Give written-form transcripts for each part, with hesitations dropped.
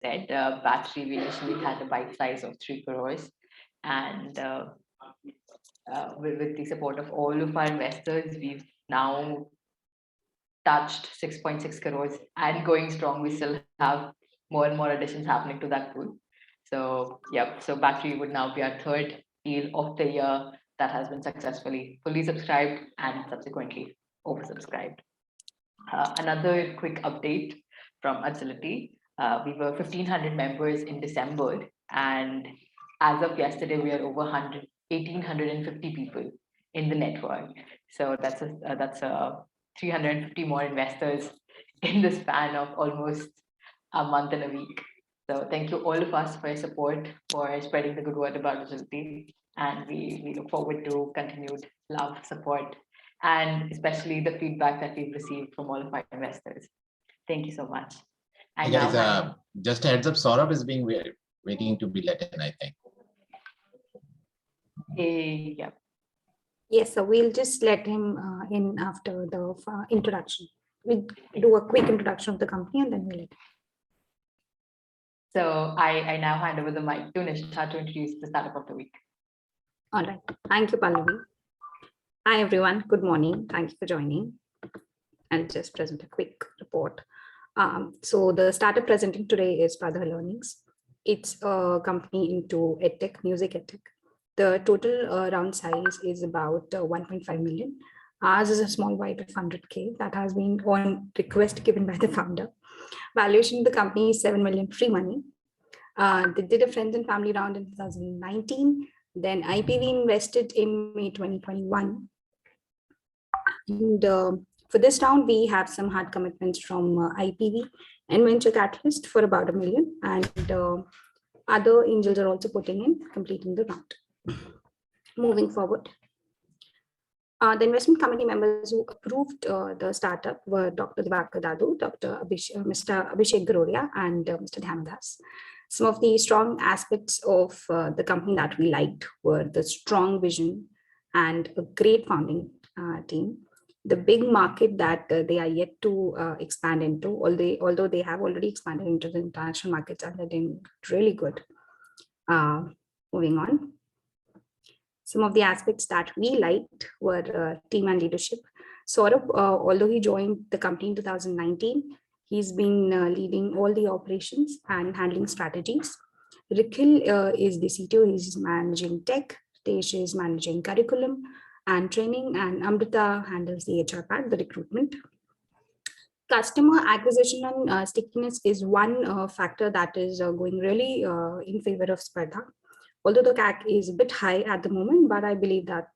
said, battery, we initially had a bite size of 3 crores. And with the support of all of our investors, we've now touched 6.6 crores and going strong. We still have more and more additions happening to that pool. So, yeah, so battery would now be our third deal of the year that has been successfully fully subscribed and subsequently oversubscribed. Another quick update from Agility. We were 1,500 members in December, and as of yesterday, we are over 1,850 people in the network. So that's 350 more investors in the span of almost a month and a week. So thank you all of us for your support, for spreading the good word about Agility, and we look forward to continued love, support, and especially the feedback that we've received from all of our investors. Thank you so much. Hey guys, just a heads up, Saurabh is being waiting to be let in, I think. Yeah. Yes, so we'll just let him in after the introduction. We'll do a quick introduction of the company and then we'll let him. So I now hand over the mic to Nishtha to introduce the startup of the week. All right. Thank you, Pallavi. Hi, everyone. Good morning. Thank you for joining. I'll just present a quick report. So the startup presenting today is Spardha Learnings. It's a company into edtech, music edtech. The total round size is about 1.5 million. Ours is a small bite of 100K that has been on request given by the founder. Valuation of the company is 7 million free money. They did a friends and family round in 2019. Then IPV invested in May 2021. And for this round, we have some hard commitments from IPV and Venture Catalyst for about 1 million. And other angels are also putting in, completing the round. Moving forward. The investment committee members who approved the startup were Dr. Divakar Dadu, Mr. Abhishek Garodia, and Mr. Dhyandas. Some of the strong aspects of the company that we liked were the strong vision and a great founding team. The big market that they are yet to expand into, although they have already expanded into the international markets and they're doing really good. Moving on. Some of the aspects that we liked were team and leadership. Saurabh, although he joined the company in 2019, he's been leading all the operations and handling strategies. Rikhil is the CTO, he's managing tech, Tesh is managing curriculum and training, and Amrita handles the HR part, the recruitment. Customer acquisition and stickiness is one factor that is going really in favor of Spardha. Although the CAC is a bit high at the moment, but I believe that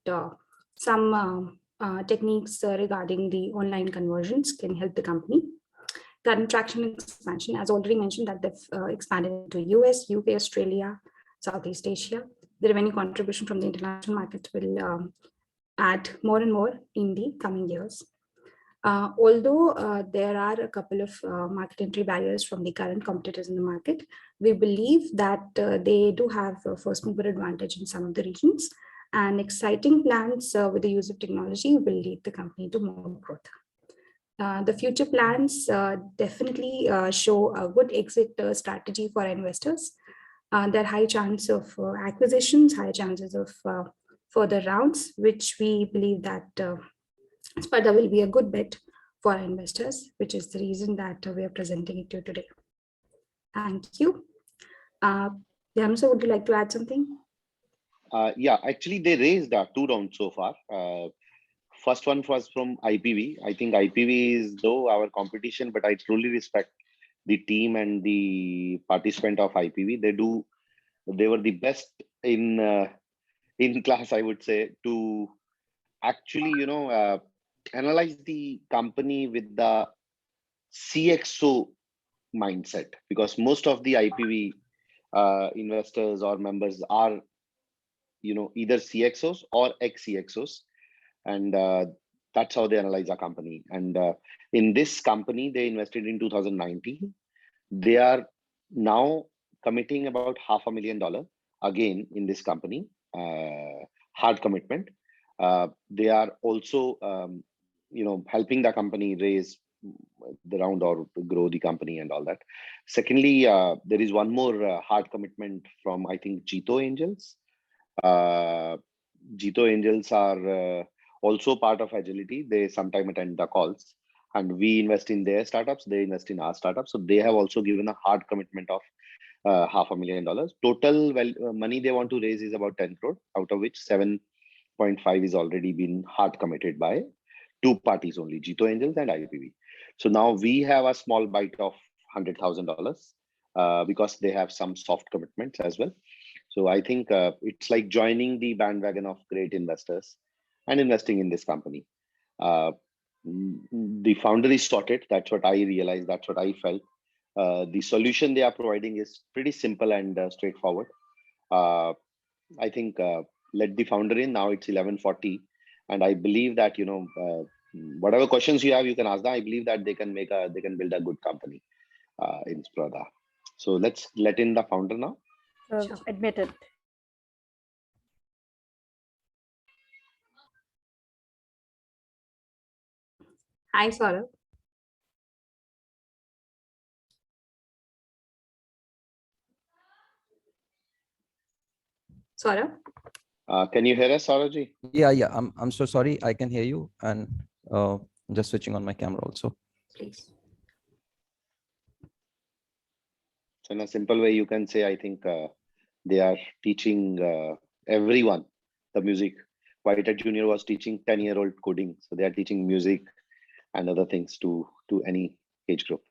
some techniques regarding the online conversions can help the company. Current traction and expansion, as already mentioned, that they've expanded into US, UK, Australia, Southeast Asia. The revenue contribution from the international market will add more and more in the coming years. Although there are a couple of market entry barriers from the current competitors in the market, we believe that they do have a first mover advantage in some of the regions, and exciting plans with the use of technology will lead the company to more growth. The future plans definitely show a good exit strategy for investors. There are high chance of acquisitions, high chances of further rounds, which we believe that Spardha will be a good bet for our investors, which is the reason that we are presenting it to you today. Thank you. Yamsa, would you like to add something? Yeah, actually they raised 2 rounds so far. First one was from IPV. I think IPV is though our competition, but I truly respect the team and the participant of IPV. They were the best in class, I would say, to actually, analyze the company with the CXO mindset, because most of the IPV investors or members are, either CXOs or ex-CXOs, and that's how they analyze our company. And in this company, they invested in 2019. They are now committing about $500,000 again in this company, hard commitment. They are also, helping the company raise the round or to grow the company and all that. Secondly, there is one more hard commitment from, I think, Jito Angels. Uh, Jito Angels are also part of Agility. They sometime attend the calls, and we invest in their startups. They invest in our startups. So they have also given a hard commitment of $500,000. Total money they want to raise is about 10 crore, out of which 7.5 is already been hard committed by two parties only, Jito Angels and IPV. So now we have a small bite of $100,000 because they have some soft commitments as well. So I think it's like joining the bandwagon of great investors and investing in this company. Uh, the founder is sorted. That's what I realized. That's what I felt. The solution they are providing is pretty simple and straightforward. I think let the founder in. Now it's 11:40, and I believe that whatever questions you have, you can ask them. I believe that they can build a good company in Spardha. So let's let in the founder now. Sure. Admitted. Hi, Saurabh. Saurabh? Can you hear us, Sauraji? Yeah. I'm so sorry. I can hear you, and just switching on my camera also. Please. So in a simple way, you can say, I think they are teaching everyone the music. Whitehead Junior was teaching 10-year-old coding. So they are teaching music and other things to any age group.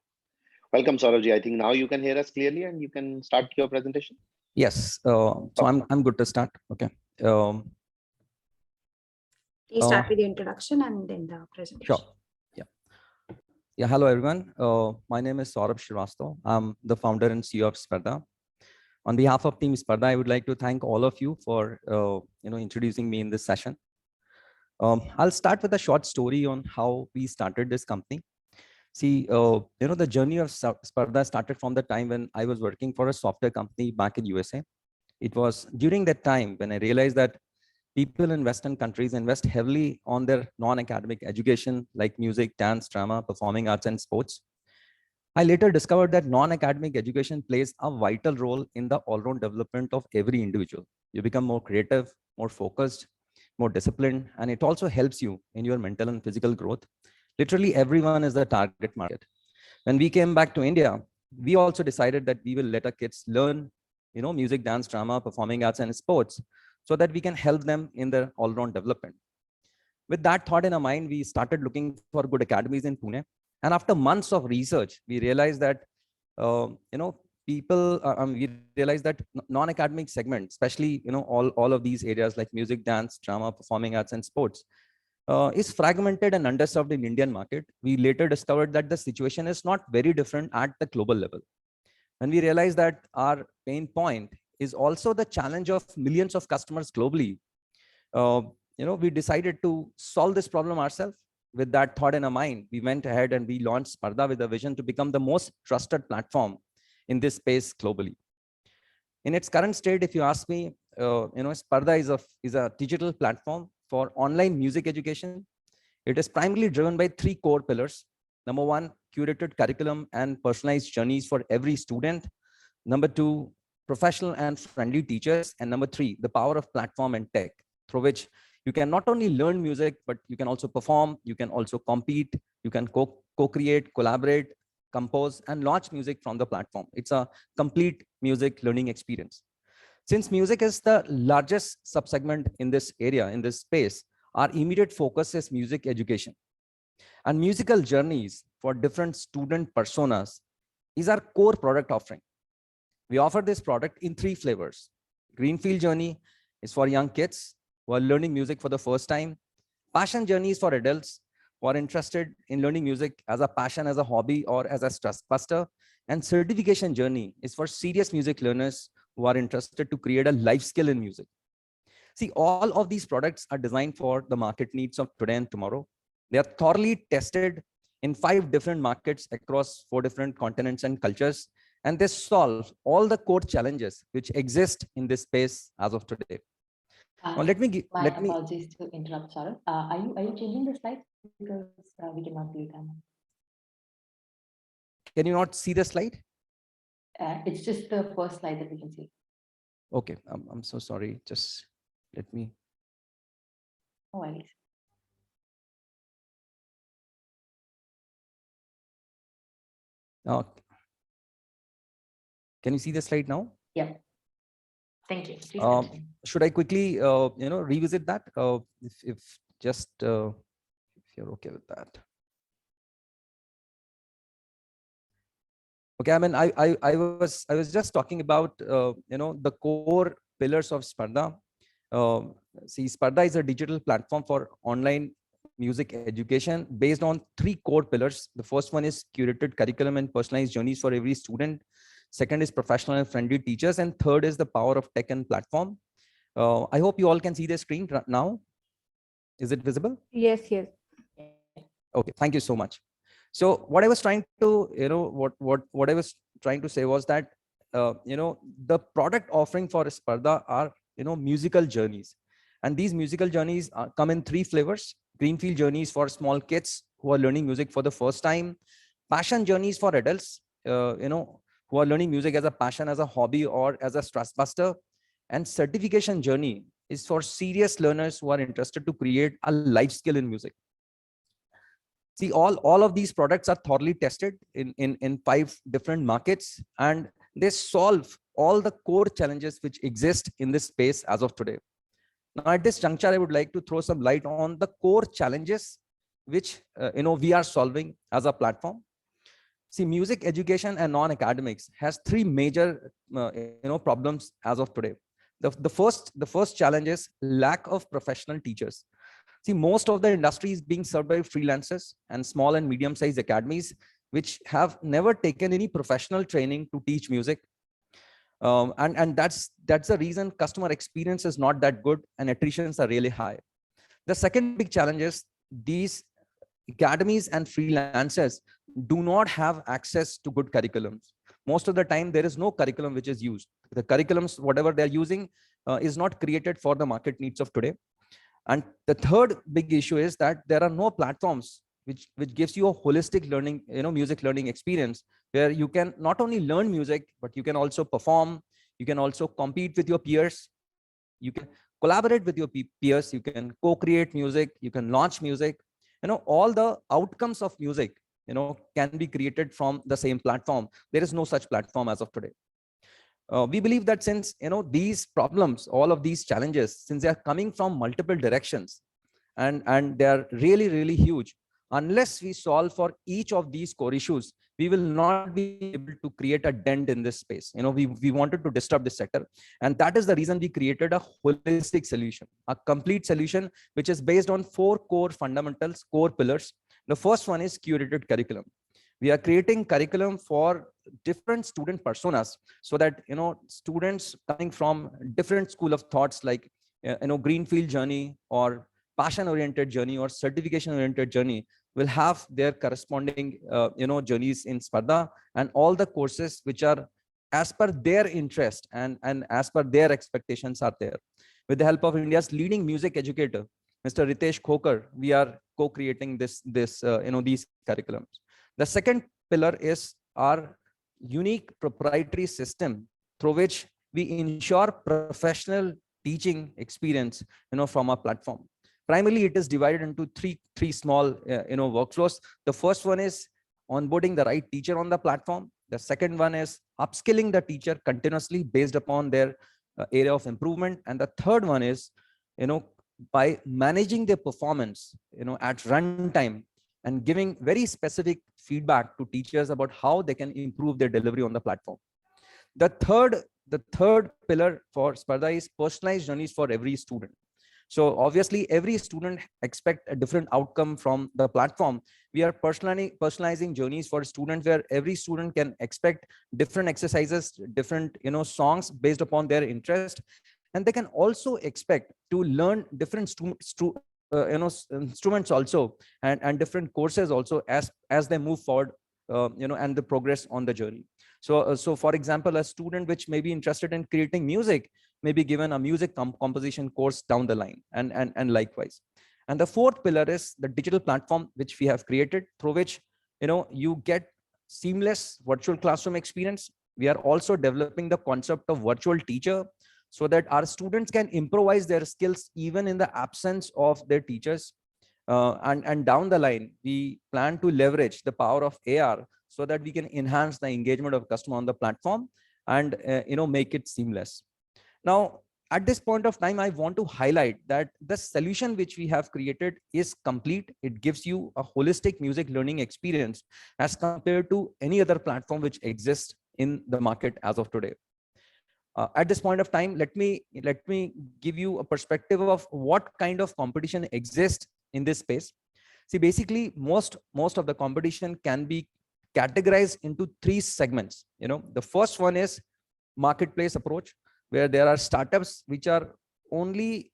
Welcome, Sauraji. I think now you can hear us clearly and you can start your presentation. Yes. So I'm good to start. Okay. Please start with the introduction and then the presentation. Sure. Yeah. Hello, everyone. My name is Saurabh Srivastava. I'm the founder and CEO of Spardha. On behalf of Team Spardha, I would like to thank all of you for introducing me in this session. I'll start with a short story on how we started this company. See, the journey of Spardha started from the time when I was working for a software company back in USA. It was during that time when I realized that people in Western countries invest heavily on their non-academic education like music, dance, drama, performing arts, and sports. I later discovered that non-academic education plays a vital role in the all-round development of every individual. You become more creative, more focused, more disciplined, and it also helps you in your mental and physical growth. Literally everyone is the target market. When we came back to India, we also decided that we will let our kids learn, music, dance, drama, performing arts, and sports, so that we can help them in their all-round development. With that thought in our mind, we started looking for good academies in Pune. And after months of research, we realized that, we realized that non-academic segment, especially, all of these areas like music, dance, drama, performing arts, and sports, is fragmented and underserved in Indian market. We later discovered that the situation is not very different at the global level. And we realized that our pain point is also the challenge of millions of customers globally. We decided to solve this problem ourselves. With that thought in our mind, we went ahead and we launched Spardha with a vision to become the most trusted platform in this space globally. In its current state, if you ask me, Spardha is a digital platform for online music education. It is primarily driven by three core pillars. Number one, curated curriculum and personalized journeys for every student. Number two, professional and friendly teachers. And number three, the power of platform and tech, through which you can not only learn music, but you can also perform, you can also compete, you can co-create, collaborate, compose, and launch music from the platform. It's a complete music learning experience. Since music is the largest subsegment in this area, in this space, our immediate focus is music education. And musical journeys for different student personas is our core product offering. We offer this product in three flavors. Greenfield journey is for young kids who are learning music for the first time. Passion journey is for adults who are interested in learning music as a passion, as a hobby, or as a stress buster. And certification journey is for serious music learners who are interested to create a life skill in music. See, all of these products are designed for the market needs of today and tomorrow. They are thoroughly tested in 5 different markets across 4 different continents and cultures. And they solve all the core challenges which exist in this space as of today. Now, My apologies to interrupt, Saurabh. Are you changing the slides? Because we cannot view them. Can you not see the slide? It's just the first slide that we can see. Okay, I'm so sorry. Just let me. Oh, I see. Uh, can you see the slide now? Yeah. Thank you. Please Um, continue. should I quickly, revisit that? If just if you're okay with that. Okay, I mean, I was just talking about the core pillars of Spardha. Uh, See, Spardha is a digital platform for online music education based on three core pillars. The first one is curated curriculum and personalized journeys for every student. Second is professional and friendly teachers, and third is the power of tech and platform. I hope you all can see the screen now. Is it visible? Yes, yes. Okay, thank you so much. So what I was trying to, what I was trying to say was that, the product offering for Spardha are, musical journeys. And these musical journeys come in three flavors: greenfield journeys for small kids who are learning music for the first time, passion journeys for adults, who are learning music as a passion, as a hobby, or as a stress buster, and certification journey is for serious learners who are interested to create a life skill in music. See, all of these products are thoroughly tested in 5 different markets, and they solve all the core challenges which exist in this space as of today. Now, at this juncture, I would like to throw some light on the core challenges which we are solving as a platform. See, music education and non-academics has three major problems as of today. The first challenge is lack of professional teachers. See, most of the industry is being served by freelancers and small and medium-sized academies, which have never taken any professional training to teach music. And that's the reason customer experience is not that good and attritions are really high. The second big challenge is these academies and freelancers do not have access to good curriculums. Most of the time, there is no curriculum which is used. The curriculums, whatever they're using, is not created for the market needs of today. And the third big issue is that there are no platforms which gives you a holistic learning, music learning experience, where you can not only learn music, but you can also perform, you can also compete with your peers, you can collaborate with your peers, you can co-create music, you can launch music. All the outcomes of music, can be created from the same platform. There is no such platform as of today. We believe that since these problems, all of these challenges, since they are coming from multiple directions, and they are really huge, unless we solve for each of these core issues, we will not be able to create a dent in this space. We wanted to disrupt this sector, and that is the reason we created a holistic solution, a complete solution, which is based on 4 core fundamentals, core pillars. The first one is curated curriculum. We are creating curriculum for different student personas, so that students coming from different school of thoughts, like greenfield journey or passion oriented journey or certification oriented journey, will have their corresponding journeys in Spardha, and all the courses which are as per their interest and as per their expectations are there. With the help of India's leading music educator, Mr. Ritesh Khokar, we are co-creating these curriculums. The second pillar is our unique proprietary system through which we ensure professional teaching experience, from our platform. Primarily, it is divided into three small, workflows. The first one is onboarding the right teacher on the platform. The second one is upskilling the teacher continuously based upon their area of improvement. And the third one is, by managing their performance, at runtime, and giving very specific feedback to teachers about how they can improve their delivery on the platform. The third pillar for Spardha is personalized journeys for every student. So obviously, every student expect a different outcome from the platform. We are personalizing journeys for students, where every student can expect different exercises, different songs based upon their interest, and they can also expect to learn different instruments also, and different courses also, as they move forward, and the progress on the journey. So for example, a student which may be interested in creating music may be given a music composition course down the line, and likewise. And the fourth pillar is the digital platform which we have created, through which you get seamless virtual classroom experience. We are also developing the concept of virtual teacher so that our students can improvise their skills even in the absence of their teachers. And down the line, we plan to leverage the power of AR so that we can enhance the engagement of customer on the platform and make it seamless. Now, at this point of time, I want to highlight that the solution which we have created is complete. It gives you a holistic music learning experience as compared to any other platform which exists in the market as of today. At this point of time, let me give you a perspective of what kind of competition exists in this space. See, basically, most of the competition can be categorized into 3 segments. The first one is marketplace approach, where there are startups which are only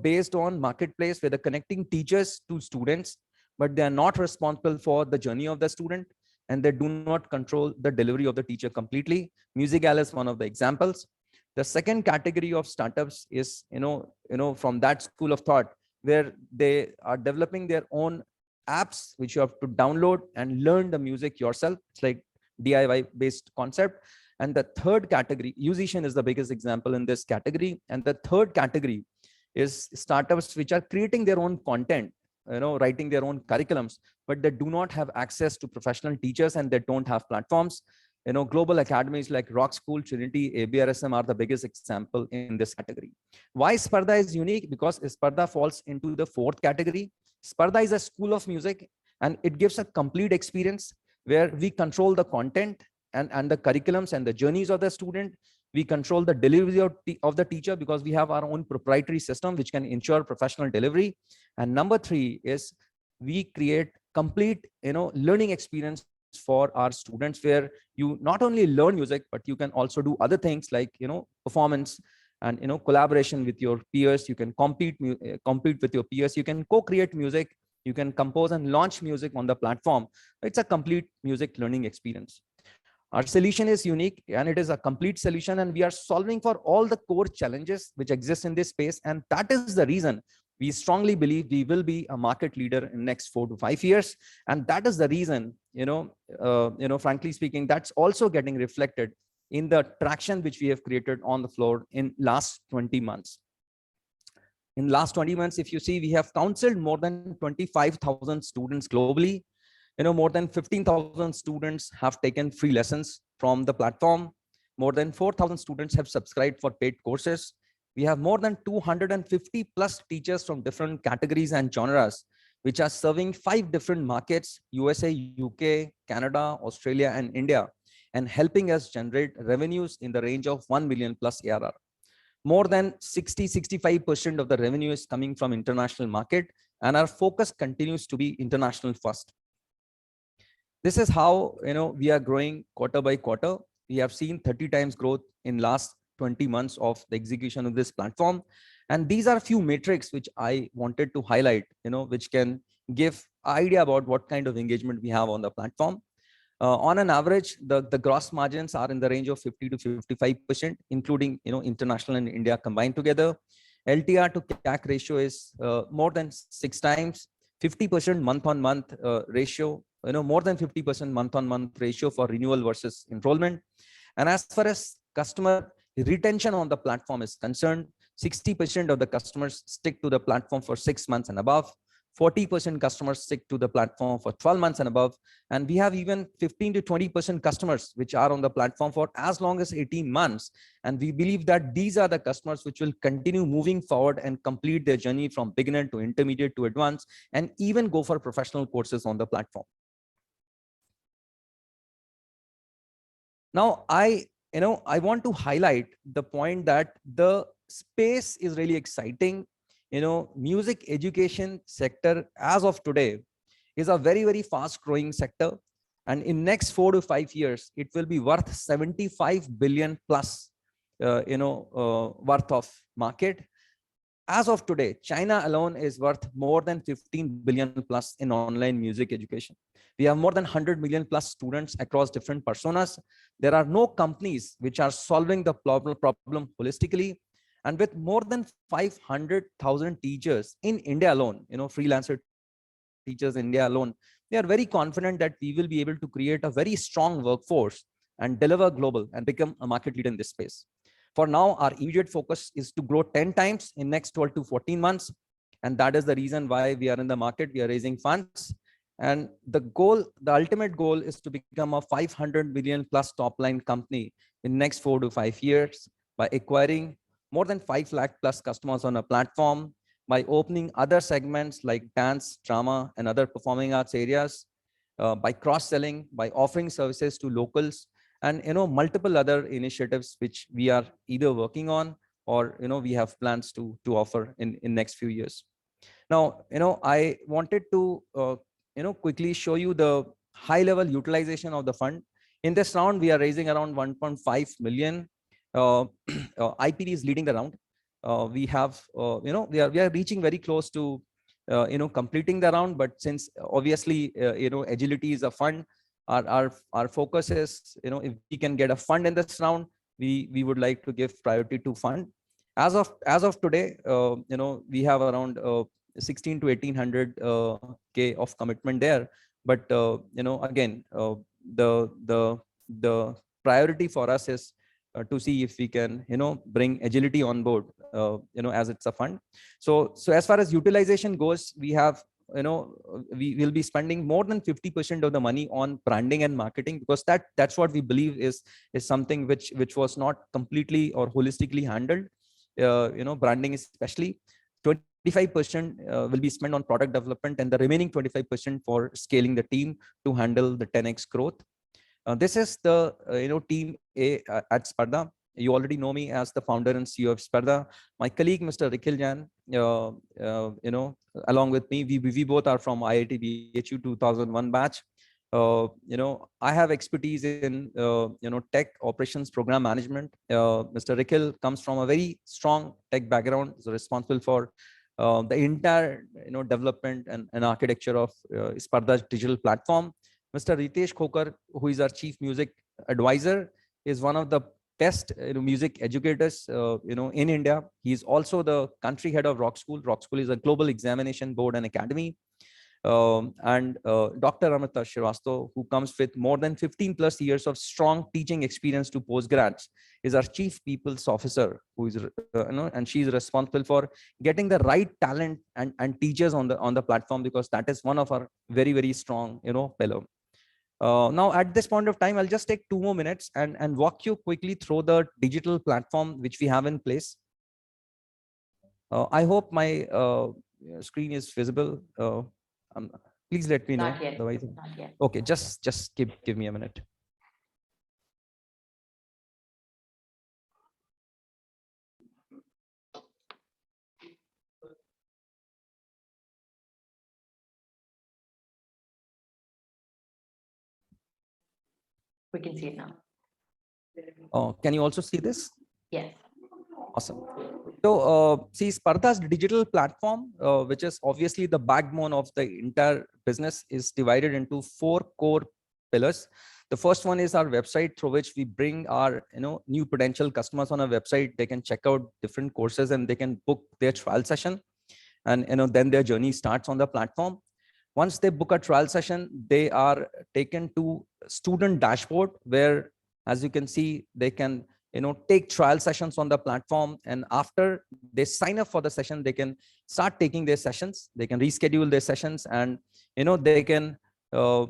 based on marketplace, where they're connecting teachers to students, but they are not responsible for the journey of the student, and they do not control the delivery of the teacher completely. Musical is one of the examples. The second category of startups is from that school of thought, where they are developing their own apps which you have to download and learn the music yourself. It's like DIY based concept. And the third category, musician is the biggest example in this category. And the third category is startups which are creating their own content, writing their own curriculums, but they do not have access to professional teachers and they don't have platforms. Global academies like Rock School, Trinity, ABRSM are the biggest example in this category. Why Spardha is unique? Because Spardha falls into the fourth category. Spardha is a school of music, and it gives a complete experience where we control the content and the curriculums and the journeys of the student. We control the delivery of the teacher because we have our own proprietary system which can ensure professional delivery. And number 3 is we create complete learning experience for our students, where you not only learn music, but you can also do other things like performance and collaboration with your peers. You can compete with your peers. You can co-create music. You can compose and launch music on the platform. It's a complete music learning experience. Our solution is unique and it is a complete solution, and we are solving for all the core challenges which exist in this space. And that is the reason we strongly believe we will be a market leader in next 4 to 5 years. And that is the reason, frankly speaking, that's also getting reflected in the traction which we have created on the floor in last 20 months. In last 20 months, if you see, we have counseled more than 25,000 students globally. More than 15,000 students have taken free lessons from the platform. More than 4,000 students have subscribed for paid courses. We have more than 250 plus teachers from different categories and genres, which are serving 5 different markets: USA, UK, Canada, Australia, and India, and helping us generate revenues in the range of 1 million plus ARR. More than 65% of the revenue is coming from international market, and our focus continues to be international first. This is how we are growing quarter by quarter. We have seen 30 times growth in last 20 months of the execution of this platform. And these are a few metrics which I wanted to highlight, which can give idea about what kind of engagement we have on the platform. On an average, the gross margins are in the range of 50 to 55%, including international and India combined together. LTR to CAC ratio is more than 6 times. 50% month-on-month ratio, more than 50% month-on-month ratio for renewal versus enrollment. And as far as customer retention on the platform is concerned, 60% of the customers stick to the platform for 6 months and above. 40% customers stick to the platform for 12 months and above. And we have even 15 to 20% customers which are on the platform for as long as 18 months. And we believe that these are the customers which will continue moving forward and complete their journey from beginner to intermediate to advanced, and even go for professional courses on the platform. Now, I want to highlight the point that the space is really exciting. Music education sector as of today is a very, very fast growing sector. And in next 4 to 5 years, it will be worth 75 billion plus, worth of market. As of today, China alone is worth more than 15 billion plus in online music education. We have more than 100 million plus students across different personas. There are no companies which are solving the problem holistically. And with more than 500,000 teachers in India alone, freelancer teachers in India alone, we are very confident that we will be able to create a very strong workforce and deliver global and become a market leader in this space. For now, our immediate focus is to grow 10 times in next 12 to 14 months. And that is the reason why we are in the market. We are raising funds. And the goal, the ultimate goal is to become a 500 million plus top line company in next 4 to 5 years by acquiring more than 5 lakh plus customers on a platform, by opening other segments like dance, drama, and other performing arts areas, by cross-selling, by offering services to locals, and multiple other initiatives which we are either working on or we have plans to offer in next few years. Now, I wanted to quickly show you the high level utilization of the fund. In this round, we are raising around 1.5 million. IPV is leading the round. We have we are reaching very close to completing the round, but since obviously agility is a fund, our focus is if we can get a fund in this round, we would like to give priority to fund. As of today, we have around 16 to 1800 k of commitment there, but again, the priority for us is to see if we can bring agility on board, as it's a fund. So as far as utilization goes, we have we will be spending more than 50% of the money on branding and marketing, because that's what we believe is something which was not completely or holistically handled. Branding especially. 25% will be spent on product development, and the remaining 25% for scaling the team to handle the 10x growth. This is the team A at Spardha. You already know me as the founder and CEO of Spardha. My colleague, Mr. Rikhil Jan, along with me, we both are from IIT BHU 2001 batch. I have expertise in tech operations program management. Mr. Rikhil comes from a very strong tech background. He's responsible for the entire development and architecture of Spardha's digital platform. Mr. Ritesh Khokar, who is our chief music advisor, is one of the best music educators in India. He's also the country head of Rock School. Rock School is a global examination board and academy. And Dr. Amrita Srivastava, who comes with more than 15 plus years of strong teaching experience to postgrads, is our chief people's officer, who is and she is responsible for getting the right talent and teachers on the platform, because that is one of our very, very strong pillar. Now, at this point of time, I'll just take 2 more minutes and walk you quickly through the digital platform which we have in place. I hope my screen is visible. Please let me know. Not yet. Otherwise, Not yet. okay, just give me a minute. We can see it now. Can you also see this? Yes. Awesome. So see, Spardha's digital platform, which is obviously the backbone of the entire business, is divided into 4 core pillars. The first one is our website, through which we bring our new potential customers on a website. They can check out different courses and they can book their trial session, and then their journey starts on the platform. Once they book a trial session, they are taken to student dashboard, where, as you can see, they can take trial sessions on the platform, and after they sign up for the session, they can start taking their sessions. They can reschedule their sessions, and they can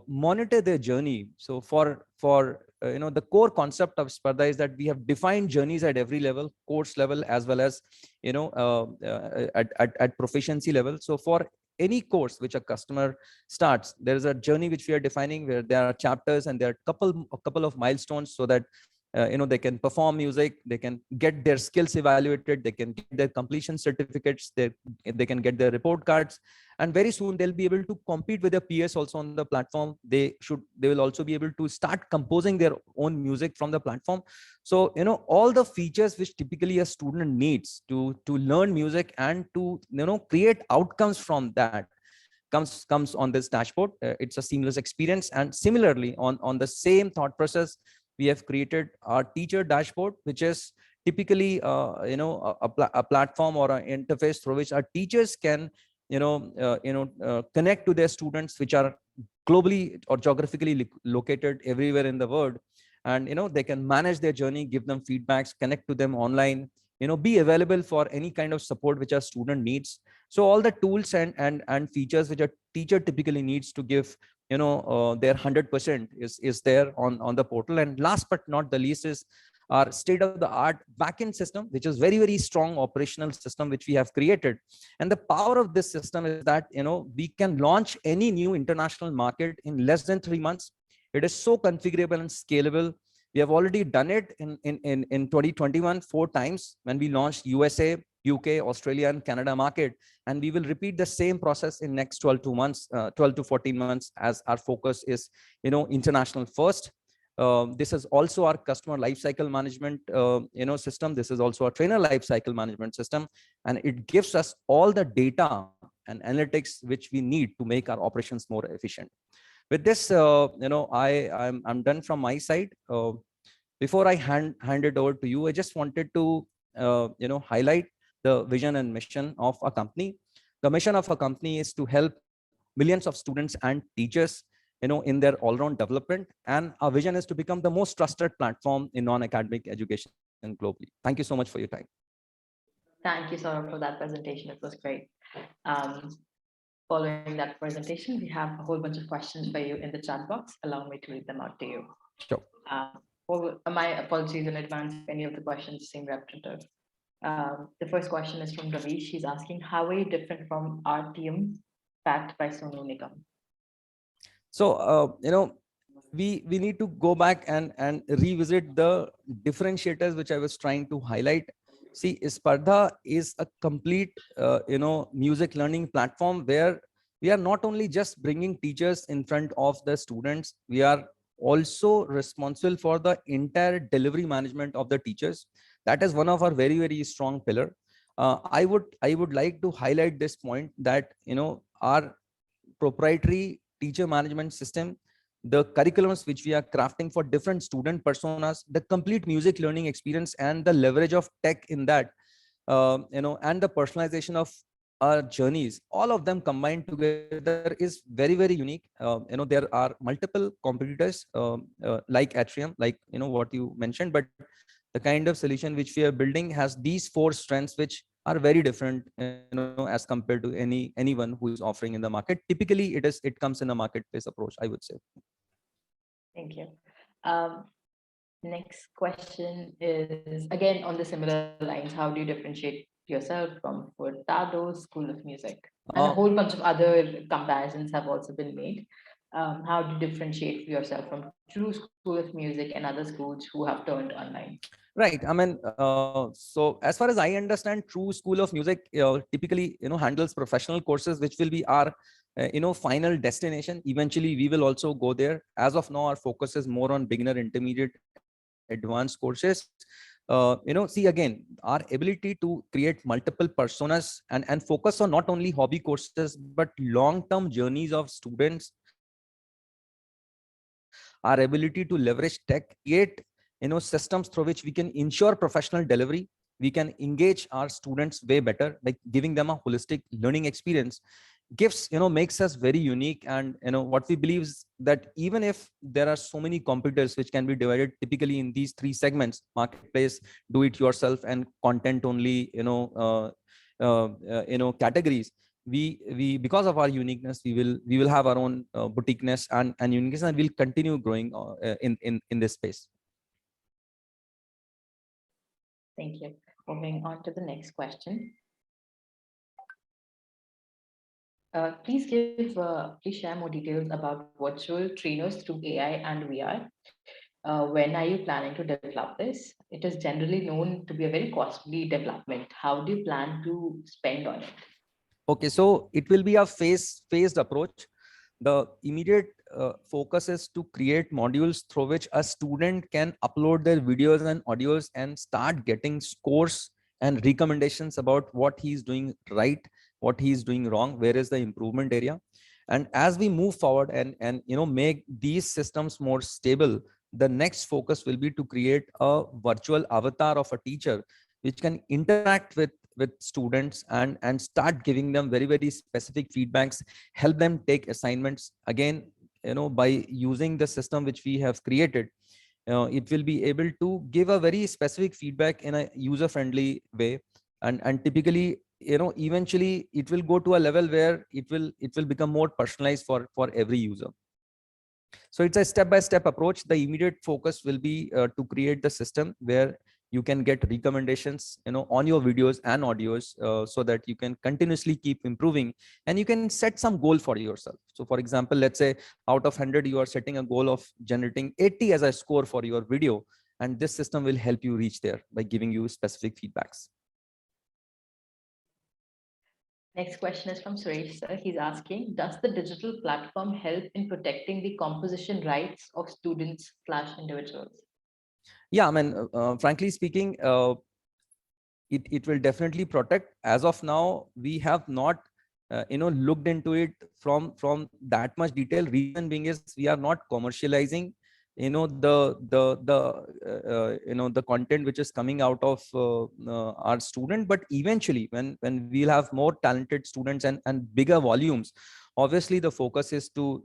monitor their journey. So for the core concept of Spardha is that we have defined journeys at every level, course level, as well as at proficiency level. So for any course which a customer starts, there is a journey which we are defining, where there are chapters and there are a couple of milestones, so that they can perform music, they can get their skills evaluated, they can get their completion certificates, they can get their report cards, and very soon they'll be able to compete with their peers also on the platform. They will also be able to start composing their own music from the platform. So all the features which typically a student needs to learn music and to create outcomes from that comes on this dashboard. It's a seamless experience. And similarly, on the same thought process, we have created our teacher dashboard, which is typically a platform or an interface through which our teachers can connect to their students, which are globally or geographically located everywhere in the world. And they can manage their journey, give them feedbacks, connect to them online, be available for any kind of support which a student needs. So all the tools and features which a teacher typically needs to give their 100% is there on the portal. And last but not the least is our state of the art backend system, which is very, very strong operational system which we have created. And the power of this system is that we can launch any new international market in less than 3 months. It is so configurable and scalable. We have already done it in 2021 4 times when we launched USA, UK, Australia, and Canada market. And we will repeat the same process in next 12 to 14 months, as our focus is international first. This is also our customer lifecycle management system. This is also a trainer lifecycle management system, and it gives us all the data and analytics which we need to make our operations more efficient. With this, I'm done from my side. Before I hand it over to you, I just wanted to highlight the vision and mission of a company. The mission of a company is to help millions of students and teachers in their all-round development, and our vision is to become the most trusted platform in non-academic education globally. Thank you so much for your time. Thank you, Saurabh, for that presentation. It was great. Following that presentation, we have a whole bunch of questions for you in the chat box. Allow me to read them out to you. Sure. My apologies in advance if any of the questions seem repetitive. The first question is from Ravish. He's asking, how are you different from RTM backed by Sonu Nigam? So, we need to go back and revisit the differentiators which I was trying to highlight. See, Spardha is a complete, music learning platform where we are not only just bringing teachers in front of the students, we are also responsible for the entire delivery management of the teachers. That is one of our very, very strong pillar. I would like to highlight this point that, our proprietary teacher management system, the curriculums which we are crafting for different student personas, the complete music learning experience, and the leverage of tech in that, and the personalization of our journeys, all of them combined together is very, very unique. There are multiple competitors like Atrium, like what you mentioned, but the kind of solution which we are building has these 4 strengths which are very different, as compared to anyone who is offering in the market. Typically, it comes in a marketplace approach, I would say. Thank you. Next question is again on the similar lines. How do you differentiate yourself from Furtado School of Music? And a whole bunch of other comparisons have also been made. How do you differentiate yourself from True School of Music and other schools who have turned online? Right. I mean, so as far as I understand, True School of Music typically, handles professional courses, which will be our, final destination. Eventually, we will also go there. As of now, our focus is more on beginner, intermediate, advanced courses. See, again, our ability to create multiple personas and focus on not only hobby courses, but long-term journeys of students, our ability to leverage tech, create systems through which we can ensure professional delivery. We can engage our students way better by giving them a holistic learning experience, makes us very unique. And what we believe is that even if there are so many competitors which can be divided typically in these 3 segments: marketplace, do it yourself, and content only categories, we because of our uniqueness, we will have our own boutiqueness and uniqueness, and we'll continue growing in this space. Thank you. Moving on to the next question. Please share more details about virtual trainers through AI and VR. When are you planning to develop this? It is generally known to be a very costly development. How do you plan to spend on it? Okay, so it will be a phased approach. The immediate focus is to create modules through which a student can upload their videos and audios and start getting scores and recommendations about what he's doing right, what he's doing wrong, where is the improvement area. And as we move forward and make these systems more stable, the next focus will be to create a virtual avatar of a teacher which can interact with students and start giving them very, very specific feedbacks, help them take assignments. Again, by using the system which we have created, it will be able to give a very specific feedback in a user friendly way. And typically, eventually it will go to a level where it will become more personalized for every user. So it's a step-by-step approach. The immediate focus will be to create the system where you can get recommendations, on your videos and audios, so that you can continuously keep improving, and you can set some goal for yourself. So for example, let's say out of 100, you are setting a goal of generating 80 as a score for your video. And this system will help you reach there by giving you specific feedbacks. Next question is from Suresh, sir. He's asking, does the digital platform help in protecting the composition rights of students/individuals? Yeah, I mean, frankly speaking, it will definitely protect. As of now, we have not looked into it from that much detail. Reason being is we are not commercializing the content which is coming out of our student. But eventually, when we'll have more talented students and bigger volumes, obviously the focus is to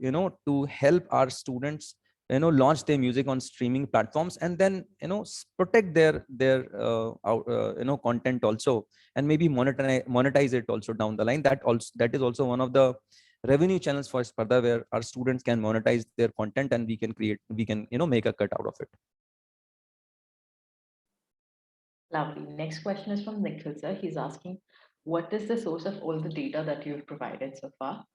help our students launch their music on streaming platforms, and then protect their content also, and maybe monetize it also down the line. That is also one of the revenue channels for Spardha, where our students can monetize their content, and we can make a cut out of it. Lovely. Next question is from Nikhil, sir. He's asking, what is the source of all the data that you've provided so far?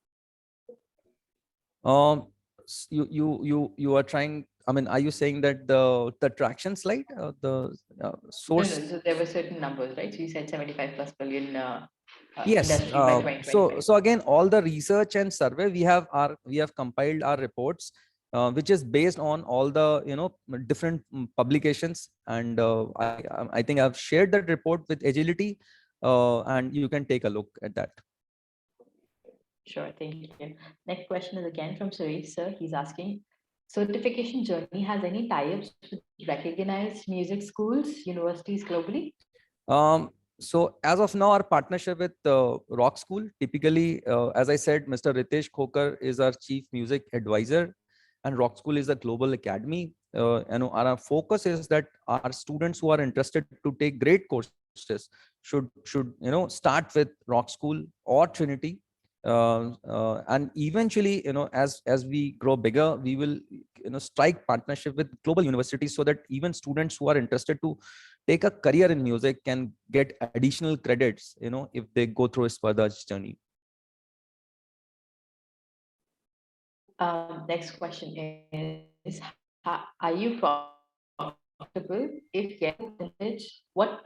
You are trying, I mean, are you saying that the traction slide, the source? No, so there were certain numbers, right? So you said 75 plus billion Yes. industry by 2025. So again, all the research and survey we have compiled our reports, which is based on all the different publications, and I think I've shared that report with Agility, and you can take a look at that. Sure, thank you. Next question is again from Suresh, sir. He's asking, certification journey has any tie-ups with recognized music schools, universities globally? So as of now, our partnership with Rock School, typically, as I said, Mr. Ritesh Khokar is our chief music advisor, and Rock School is a global academy. Our focus is that our students who are interested to take great courses should start with Rock School or Trinity. And eventually, as we grow bigger, we will strike partnership with global universities, so that even students who are interested to take a career in music can get additional credits if they go through a Spardha's journey. Next question is, are you profitable? If yes,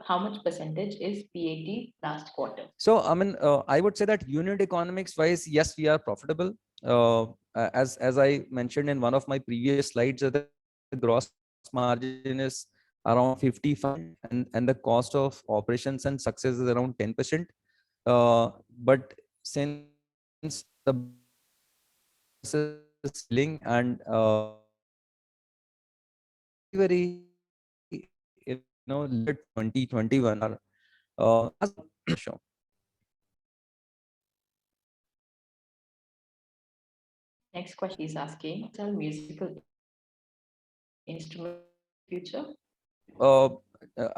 how much percentage is PAT last quarter? So I mean, I would say that unit economics wise, yes, we are profitable. As I mentioned in one of my previous slides, the gross margin is around 55%, and the cost of operations and success is around 10%. But since the business is scaling, and very late 2021, sure. Next question is asking, sell musical instrument future? I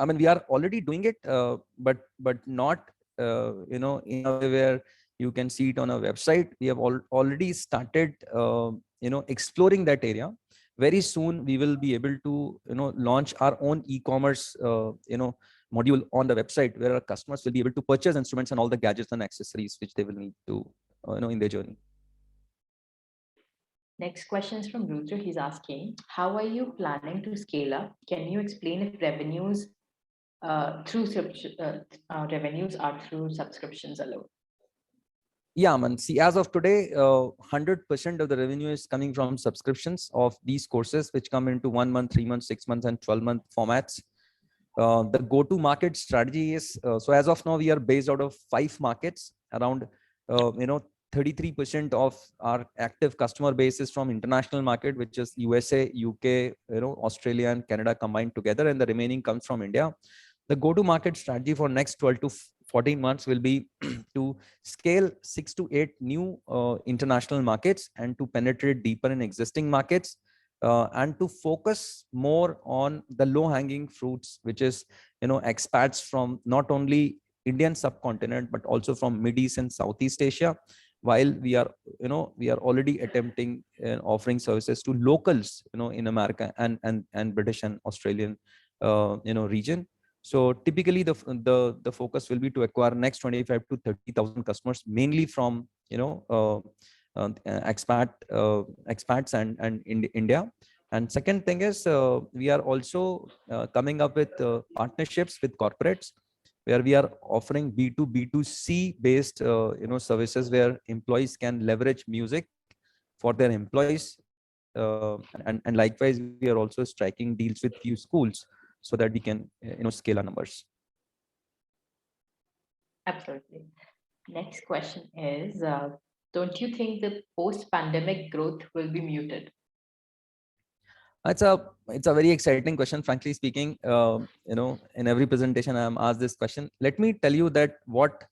mean, we are already doing it, but not in a way where you can see it on a website. We have already started exploring that area. Very soon we will be able to launch our own e-commerce module on the website, where our customers will be able to purchase instruments and all the gadgets and accessories which they will need to in their journey. Next question is from Rudra. He's asking, how are you planning to scale up? Can you explain if revenues revenues are through subscriptions alone? Yeah, man. See, as of today, 100% of the revenue is coming from subscriptions of these courses, which come into 1 month, 3 months, 6 months, and 12-month formats. The go-to-market strategy is, so as of now, we are based out of 5 markets. Around 33% of our active customer base is from international market, which is USA, UK, Australia, and Canada combined together, and the remaining comes from India. The go-to-market strategy for next 12 to 14 months will be to scale 6 to 8 new international markets and to penetrate deeper in existing markets, and to focus more on the low hanging fruits, which is, expats from not only Indian subcontinent, but also from Mid East and Southeast Asia, while we are already attempting offering services to locals, in America and British and Australian, region. So typically the focus will be to acquire next 25 to 30,000 customers, mainly from, expats and in India. And second thing is, we are also coming up with partnerships with corporates, where we are offering B2B2C based, services, where employees can leverage music for their employees. And likewise, we are also striking deals with few schools so that we can, scale our numbers. Absolutely. Next question is, don't you think the post-pandemic growth will be muted? It's a very exciting question, frankly speaking. In every presentation I am asked this question. Let me tell you that what,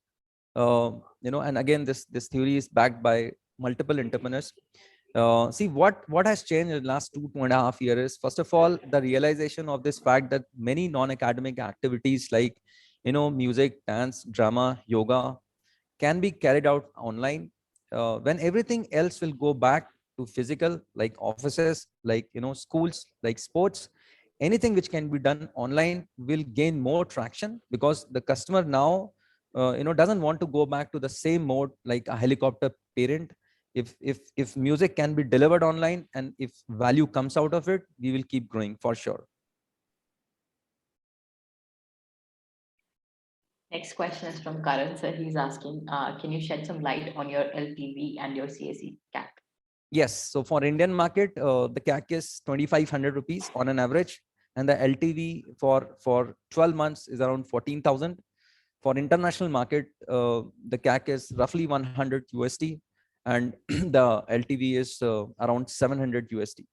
and again, this theory is backed by multiple entrepreneurs. See what has changed in the last 2.5 years. First of all, the realization of this fact that many non-academic activities like, music, dance, drama, yoga can be carried out online, when everything else will go back to physical, like offices, like, schools, like sports. Anything which can be done online will gain more traction, because the customer now, doesn't want to go back to the same mode like a helicopter parent. If music can be delivered online, and if value comes out of it, we will keep growing for sure. Next question is from Karan. So he's asking, can you shed some light on your LTV and your CAC CAC? Yes. So for Indian market, the CAC is 2,500 rupees on an average, and the LTV for 12 months is around 14,000. For international market, the CAC is roughly 100 USD, and the LTV is around 700 USD.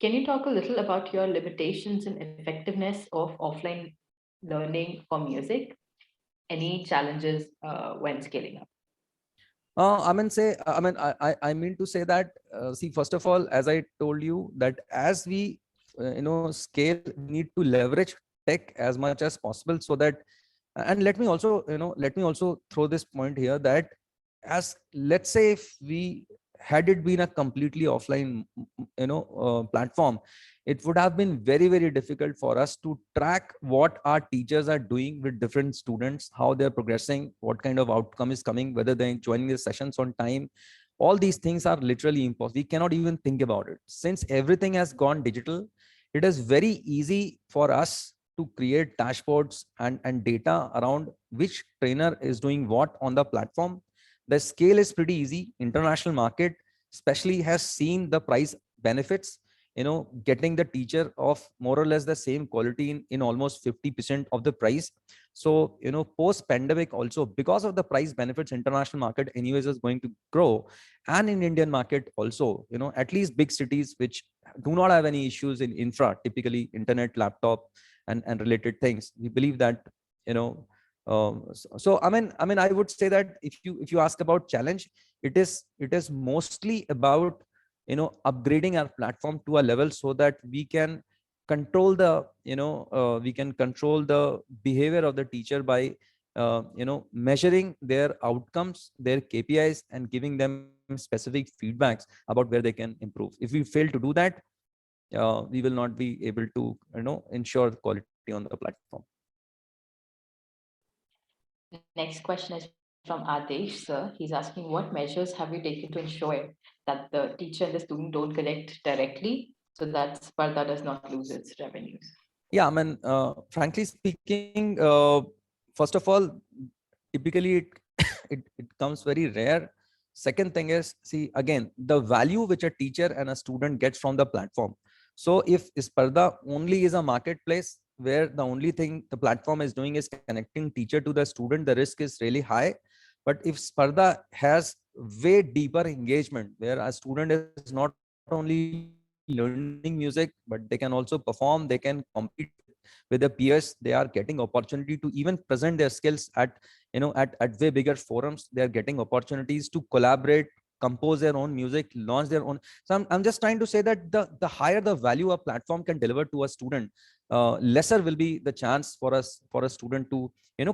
Can you talk a little about your limitations and effectiveness of offline learning for music? Any challenges when scaling up? I mean to say that, see, first of all, as I told you, that as we, scale, we need to leverage tech as much as possible, so that, and let me also throw this point here, that as, let's say, if we had it been a completely offline, platform, it would have been very, very difficult for us to track what our teachers are doing with different students, how they're progressing, what kind of outcome is coming, whether they're joining the sessions on time. All these things are literally impossible. We cannot even think about it. Since everything has gone digital, it is very easy for us to create dashboards and data around which trainer is doing what on the platform. The scale is pretty easy. International market especially has seen the price benefits, getting the teacher of more or less the same quality in almost 50% of the price. So, post pandemic also, because of the price benefits, international market anyways is going to grow. And in Indian market also, at least big cities which do not have any issues in infra, typically internet, laptop, and related things, we believe that, so I would say that if you ask about challenge, it is mostly about, upgrading our platform to a level so that we can control the, behavior of the teacher by, measuring their outcomes, their KPIs, and giving them specific feedbacks about where they can improve. If we fail to do that, we will not be able to, ensure quality on the platform. Next question is from Adesh, sir. He's asking, what measures have you taken to ensure that the teacher and the student don't connect directly, so that Spardha does not lose its revenues? Yeah, frankly speaking, first of all, typically it comes very rare. Second thing is, see, again, the value which a teacher and a student gets from the platform. So if Spardha only is a marketplace where the only thing the platform is doing is connecting teacher to the student, the risk is really high. But if Spardha has way deeper engagement, where a student is not only learning music, but they can also perform, they can compete with with their peers. They are getting opportunity to even present their skills at, at way bigger forums. They are getting opportunities to collaborate, compose their own music, launch their own. So I'm just trying to say that the higher the value a platform can deliver to a student, lesser will be the chance for a student to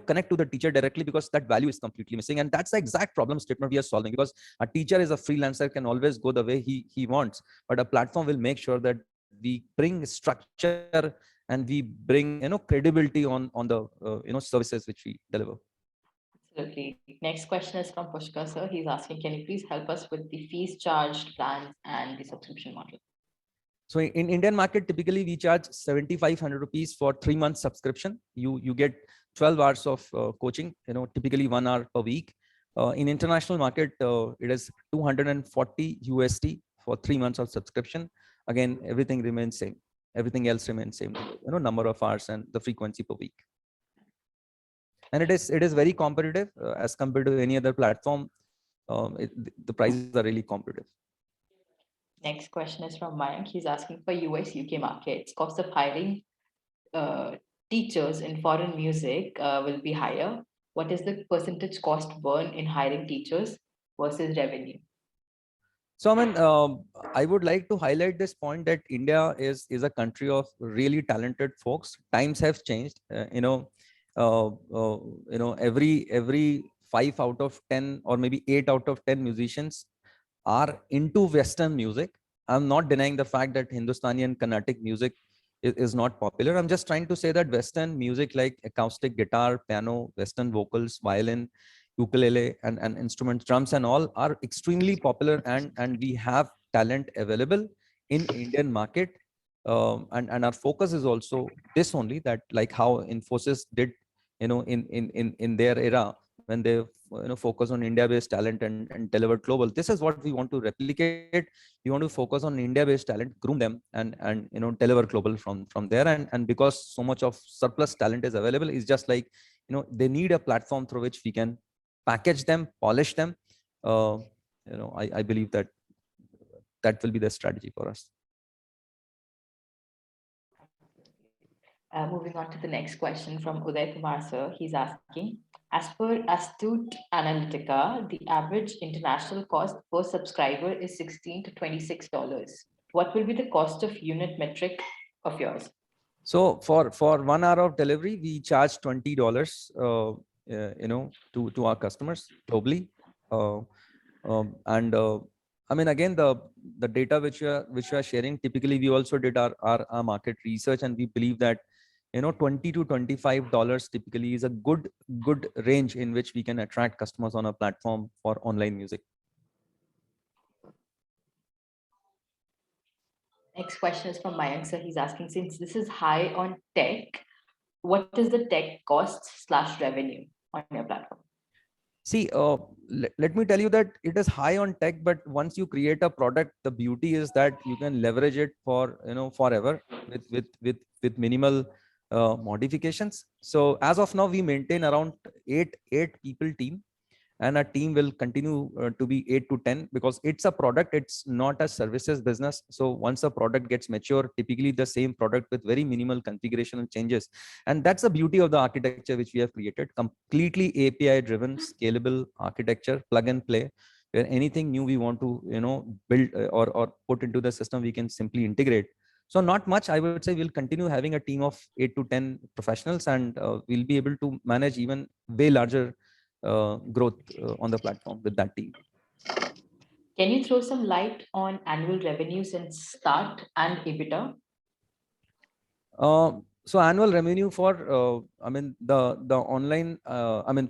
connect to the teacher directly, because that value is completely missing. And that's the exact problem statement we are solving, because a teacher is a freelancer, can always go the way he wants, but a platform will make sure that we bring structure and we bring credibility on the services which we deliver. Absolutely. Next question is from Pushkar sir. He's asking, can you please help us with the fees charged, plans, and the subscription model? So in Indian market, typically we charge 7,500 rupees for 3 months subscription. You get 12 hours of coaching, typically 1 hour per week. In international market, it is 240 USD for 3 months of subscription. Again, everything remains same. Everything else remains same. Number of hours and the frequency per week. And it is very competitive as compared to any other platform. The prices are really competitive. Next question is from Mayank. He's asking, for US, UK markets, cost of hiring teachers in foreign music will be higher. What is the percentage cost burn in hiring teachers versus revenue? So, I would like to highlight this point that India is a country of really talented folks. Times have changed. Every 5 out of 10 or maybe 8 out of 10 musicians are into Western music. I'm not denying the fact that Hindustani and Carnatic music is not popular. I'm just trying to say that Western music like acoustic guitar, piano, Western vocals, violin, ukulele, and instruments, drums and all are extremely popular, and we have talent available in Indian market. And our focus is also this only, that like how Infosys did, in their era, when they focus on India-based talent and delivered global. This is what we want to replicate. We want to focus on India-based talent, groom them, and deliver global from there. And because so much of surplus talent is available, it's just like they need a platform through which we can package them, polish them. I believe that will be the strategy for us. Moving on to the next question from Uday Kumar sir. He's asking, as per Astute Analytica, the average international cost per subscriber is $16 to $26. What will be the cost of unit metric of yours? So for 1 hour of delivery, we charge $20, to our customers globally. Again, the data which we are sharing, typically we also did our market research, and we believe that $20 to $25 typically is a good range in which we can attract customers on a platform for online music. Next question is from Mayank sir. He's asking, since this is high on tech, what is the tech cost/revenue on your platform? See, let me tell you that it is high on tech, but once you create a product, the beauty is that you can leverage it for forever with minimal modifications. So as of now, we maintain around eight people team, and our team will continue to be 8 to 10, because it's a product, it's not a services business. So once a product gets mature, typically the same product with very minimal configuration and changes. And that's the beauty of the architecture which we have created, completely API driven, scalable architecture, plug and play, where anything new we want to build or put into the system, we can simply integrate. So not much, I would say. We'll continue having a team of 8 to 10 professionals, and we'll be able to manage even way larger growth on the platform with that team. Can you throw some light on annual revenue since start and EBITDA? So annual revenue for the online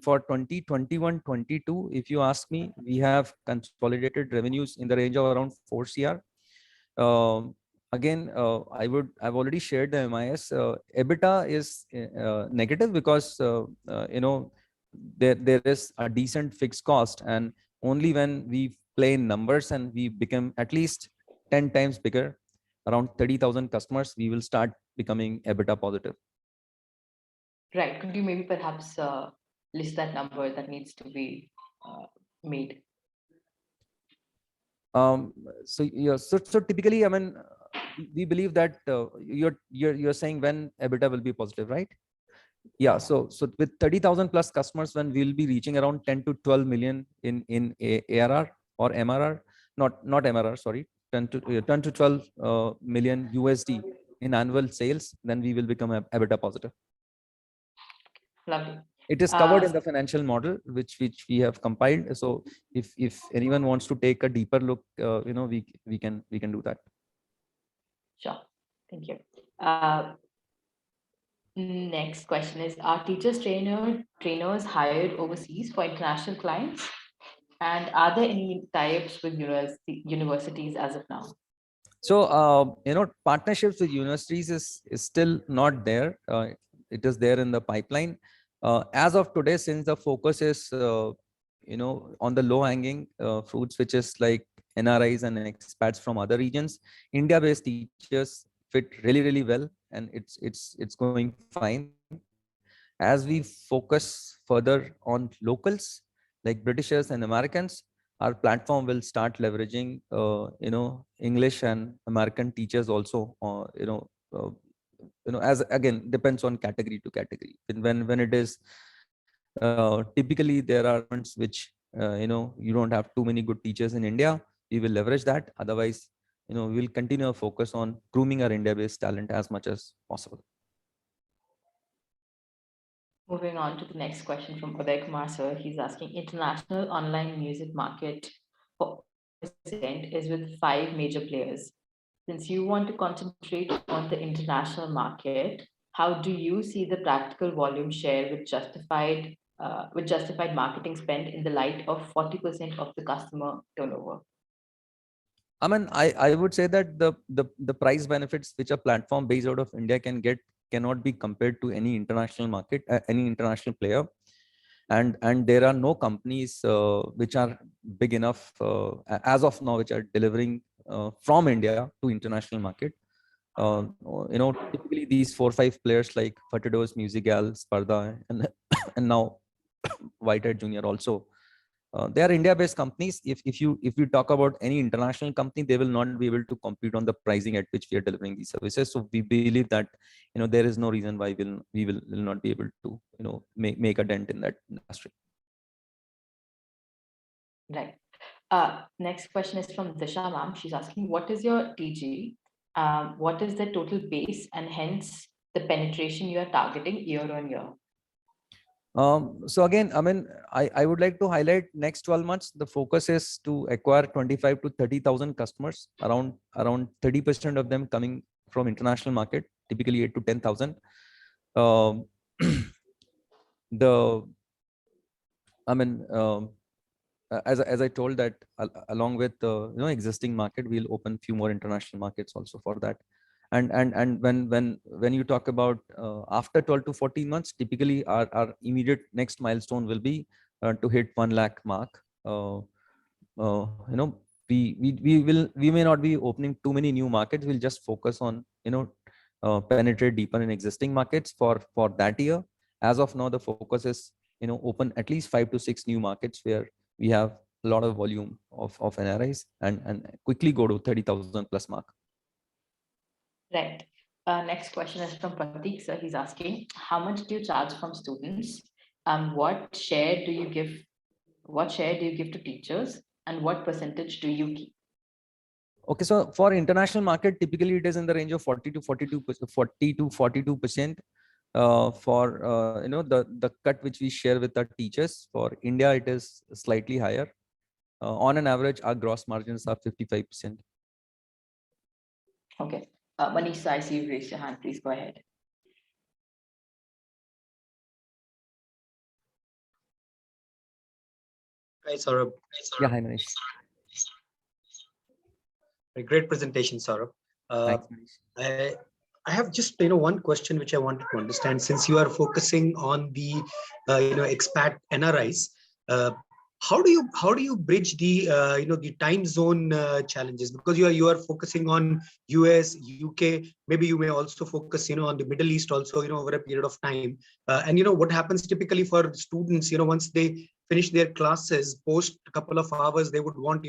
for 2021-22, if you ask me, we have consolidated revenues in the range of around 4 CR. Again, I've already shared the MIS. EBITDA is negative because there is a decent fixed cost, and only when we play in numbers and we become at least 10 times bigger, around 30,000 customers, we will start becoming EBITDA positive. Right. Could you maybe perhaps list that number that needs to be made? So typically, we believe that you're saying when EBITDA will be positive, right? Yeah. So with 30,000 plus customers, when we'll be reaching around 10 to 12 million in ARR or MRR, not MRR, sorry, 10 to 12 million USD in annual sales, then we will become EBITDA positive. Lovely. It is covered in the financial model which we have compiled. So if anyone wants to take a deeper look, we can do that. Sure. Thank you. Next question is, are trainers hired overseas for international clients? And are there any tie-ups with universities as of now? So partnerships with universities is still not there. It is there in the pipeline. As of today, since the focus is on the low-hanging fruits, which is like NRIs and expats from other regions, India-based teachers fit really well, and it's going fine. As we focus further on locals like Britishers and Americans, our platform will start leveraging English and American teachers also. As again depends on category to category. When it is typically there are moments which you don't have too many good teachers in India, we will leverage that. Otherwise, we will continue to focus on grooming our India-based talent as much as possible. Moving on to the next question from Uday Kumar sir. He's asking, international online music market for percent is with 5 major players. Since you want to concentrate on the international market, how do you see the practical volume share with justified marketing spend in the light of 40% of the customer turnover? I mean, I would say that the price benefits which a platform based out of India can get cannot be compared to any international market, any international player. And there are no companies which are big enough as of now, which are delivering from India to international market. Typically these 4 or 5 players like Fatidos, Musical, Spardha, and now Whitehead Junior also. They are India-based companies. If you talk about any international company, they will not be able to compete on the pricing at which we are delivering these services. So we believe that there is no reason why we will not be able to make a dent in that industry. Right. Next question is from Disha ma'am. She's asking, what is your TG? What is the total base and hence the penetration you are targeting year on year? So again, I mean, I would like to highlight next 12 months, the focus is to acquire 25 to 30,000 customers, around 30% of them coming from international market, typically 8 to 10,000. As I told that along with existing market, we'll open few more international markets also for that. And when you talk about after 12 to 14 months, typically our immediate next milestone will be to hit 1 lakh mark. We may not be opening too many new markets. We'll just focus on penetrate deeper in existing markets for that year. As of now, the focus is open at least 5 to 6 new markets where we have a lot of volume of NRIs and quickly go to 30,000 plus mark. Right. Next question is from Pratik. So he's asking, how much do you charge from students? What share do you give to teachers? And what percentage do you keep? Okay, so for international market, typically it is in the range of 40 to 42%. For the cut which we share with our teachers. For India, it is slightly higher. On an average, our gross margins are 55%. Okay. Manish, I see you raised your hand. Please go ahead. Hi, Saurabh. Yeah, hi, Manish. A great presentation, Saurabh. Thanks, Manish. I have just one question which I wanted to understand. Since you are focusing on the expat NRIs, how do you bridge the the time zone challenges? Because you are focusing on US, UK. Maybe you may also focus on the Middle East also over a period of time. And what happens typically for students once they finish their classes, post a couple of hours, they would want,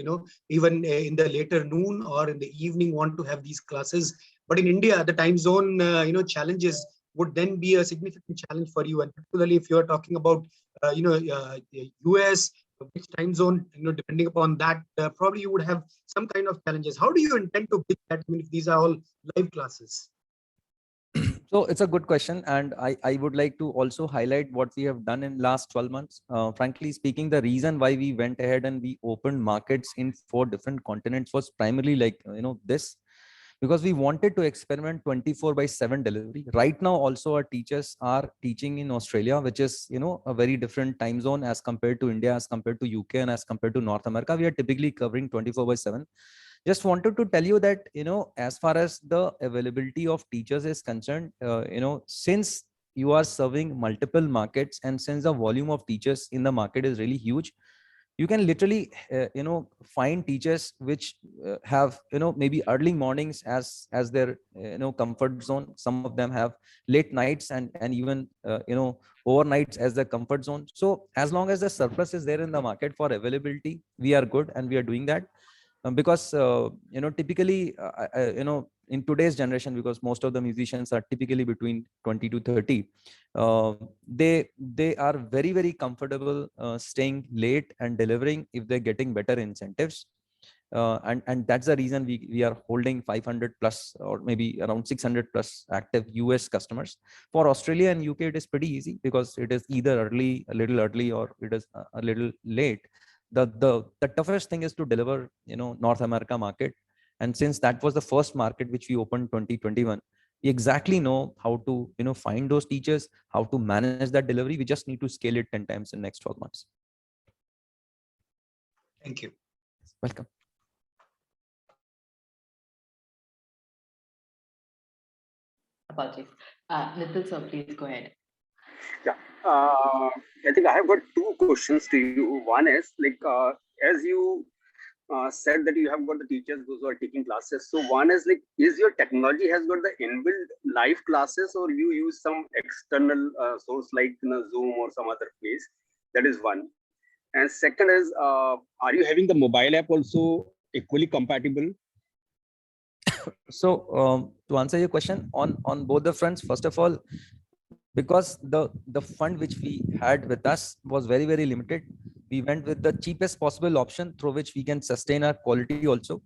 even in the later noon or in the evening, want to have these classes. But in India, the time zone, challenges would then be a significant challenge for you. And particularly if you're talking about, US, which time zone, depending upon that, probably you would have some kind of challenges. How do you intend to bridge that? I mean, if these are all live classes? So it's a good question. And I would like to also highlight what we have done in last 12 months. Frankly speaking, the reason why we went ahead and we opened markets in 4 different continents was primarily like, this, because we wanted to experiment 24/7 delivery. Right now, also our teachers are teaching in Australia, which is, a very different time zone as compared to India, as compared to UK, and as compared to North America. We are typically covering 24/7. Just wanted to tell you that, as far as the availability of teachers is concerned, since you are serving multiple markets and since the volume of teachers in the market is really huge, you can literally find teachers which have maybe early mornings as their comfort zone. Some of them have late nights and even overnights as their comfort zone. So as long as the surplus is there in the market for availability, we are good, and we are doing that. Because typically in today's generation, because most of the musicians are typically between 20 to 30, they are very, very comfortable staying late and delivering if they're getting better incentives. And that's the reason we are holding 500 plus or maybe around 600 plus active US customers. For Australia and UK, it is pretty easy because it is either a little early, or it is a little late. The toughest thing is to deliver North America market. And since that was the first market which we opened 2021, we exactly know how to find those teachers, how to manage that delivery. We just need to scale it 10 times in the next 12 months. Thank you. Welcome. Apologies. Nitin, sir, please go ahead. Yeah, I think I have got two questions to you. One is like, as you said that you have got the teachers those who are taking classes. So one is like, is your technology has got the inbuilt live classes, or you use some external source like Zoom or some other place? That is one. And second is, are you having the mobile app also equally compatible? So to answer your question on both the fronts, first of all, because the fund which we had with us was very, very limited, we went with the cheapest possible option through which we can sustain our quality also.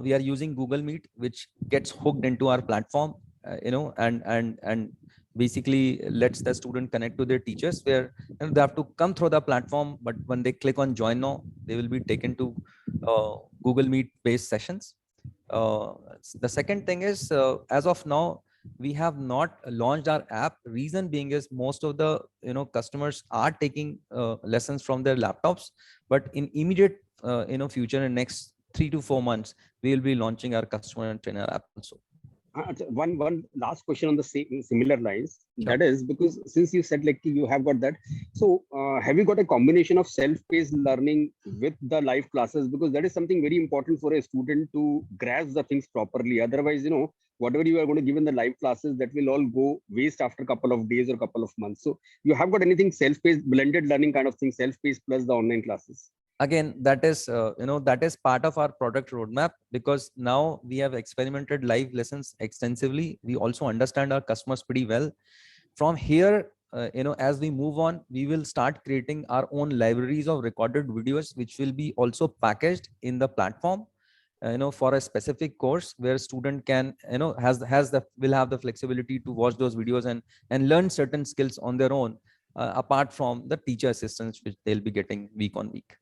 We are using Google Meet, which gets hooked into our platform, and basically lets the student connect to their teachers, where they have to come through the platform, but when they click on join now, they will be taken to Google Meet based sessions. The second thing is, as of now, we have not launched our app. Reason being is most of the customers are taking lessons from their laptops, but in immediate future, in next 3 to 4 months, we will be launching our customer and trainer app also. One last question on the same similar lines. Sure. That is because since you said like you have got that, so have you got a combination of self-paced learning with the live classes? Because that is something very important for a student to grasp the things properly. Otherwise, whatever you are going to give in the live classes, that will all go waste after a couple of days or a couple of months. So you have got anything self-paced, blended learning kind of thing, self-paced plus the online classes? Again, that is that is part of our product roadmap, because now we have experimented live lessons extensively. We also understand our customers pretty well. From here, as we move on, we will start creating our own libraries of recorded videos, which will be also packaged in the platform, for a specific course where student can will have the flexibility to watch those videos and learn certain skills on their own, apart from the teacher assistance which they'll be getting week on week.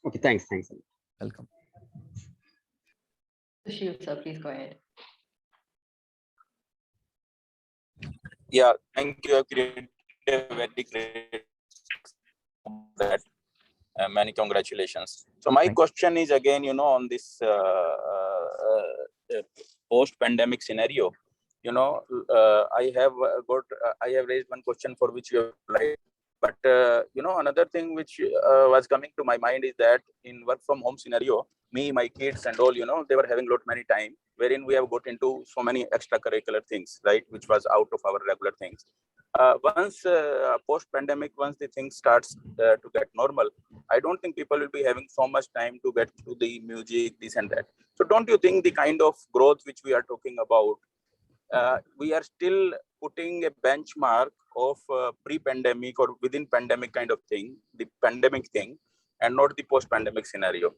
Okay, thanks. Welcome. Shiv, sir, please go ahead. Yeah, thank you. Created a very great that. Many congratulations. So my question is again, on this post-pandemic scenario. I have raised one question for which you have replied. But another thing which was coming to my mind is that in work from home scenario, me, my kids, and all, they were having lot many time, wherein we have got into so many extracurricular things, right, which was out of our regular things. Once post-pandemic, once the thing starts to get normal, I don't think people will be having so much time to get to the music, this and that. So don't you think the kind of growth which we are talking about, we are still putting a benchmark of pre-pandemic or within pandemic kind of thing, the pandemic thing, and not the post-pandemic scenario?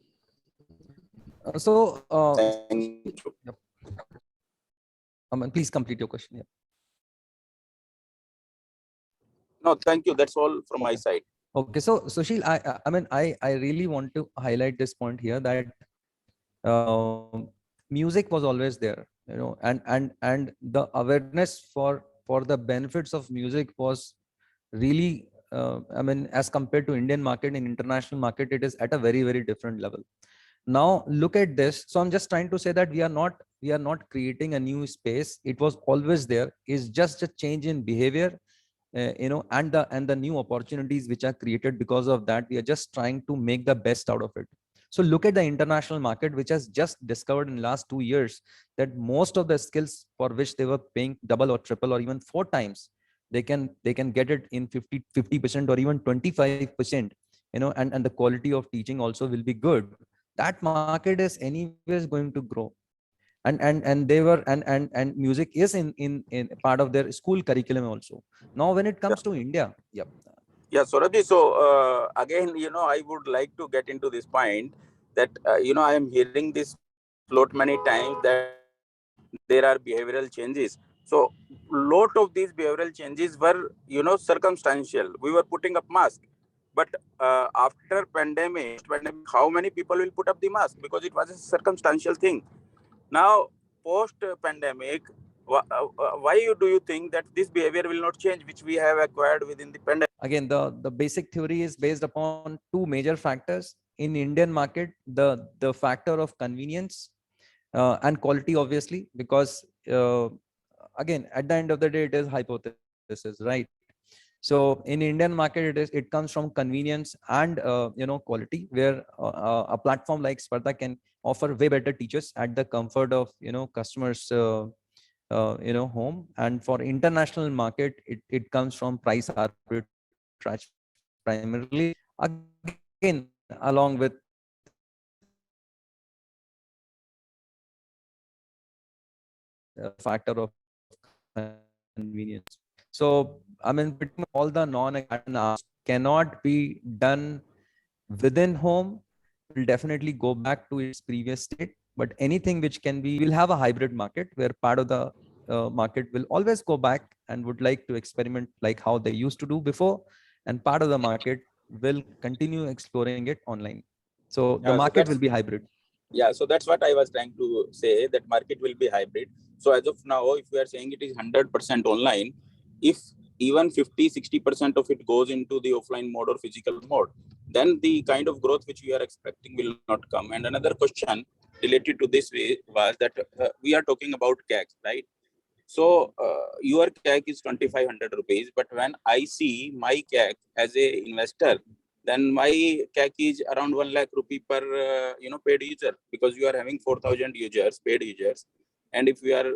Thank you. Yep. Please complete your question. Yeah. No, thank you. That's all from my side. Okay, so Sushil, I really want to highlight this point here that music was always there, and the awareness for the benefits of music was really, as compared to Indian market and international market, it is at a very, very different level. Now look at this. So I'm just trying to say that we are not creating a new space. It was always there. It's just a change in behavior, and the new opportunities which are created because of that. We are just trying to make the best out of it. So look at the international market, which has just discovered in the last 2 years that most of the skills for which they were paying double or triple or even 4 times, they can get it in 50% or even 25%, and the quality of teaching also will be good. That market is anyways going to grow. And they were and music is in part of their school curriculum also. Now when it comes to India, yep. Yeah, Saurabh, so again, I would like to get into this point that, I am hearing this lot many times that there are behavioral changes. So lot of these behavioral changes were, circumstantial. We were putting up mask, but after pandemic, how many people will put up the mask? Because it was a circumstantial thing. Now, post pandemic, why do you think that this behavior will not change, which we have acquired within the pandemic? Again, the basic theory is based upon two major factors in Indian market: the factor of convenience, and quality, obviously, because again, at the end of the day, it is hypothesis, right? So in Indian market, it comes from convenience and quality, where a platform like Spardha can offer way better teachers at the comfort of customers home. And for international market, it comes from price arbitrage primarily, again along with factor of convenience. So pretty much all the non-academic cannot be done within home, will definitely go back to its previous state. But anything which can be, we'll have a hybrid market where part of the market will always go back and would like to experiment like how they used to do before, and part of the market will continue exploring it online. So the So market will be hybrid. yeah, so that's what I was trying to say, that market will be hybrid. So as of now, if we are saying it is 100% online, if even 50-60% of it goes into the offline mode or physical mode, then the kind of growth which we are expecting will not come. And another question related to this was that we are talking about CAC, right? So your CAC is 2,500 rupees, but when I see my CAC as a investor, then my CAC is around 1 lakh rupee per paid user, because you are having 4,000 users, paid users. And if we are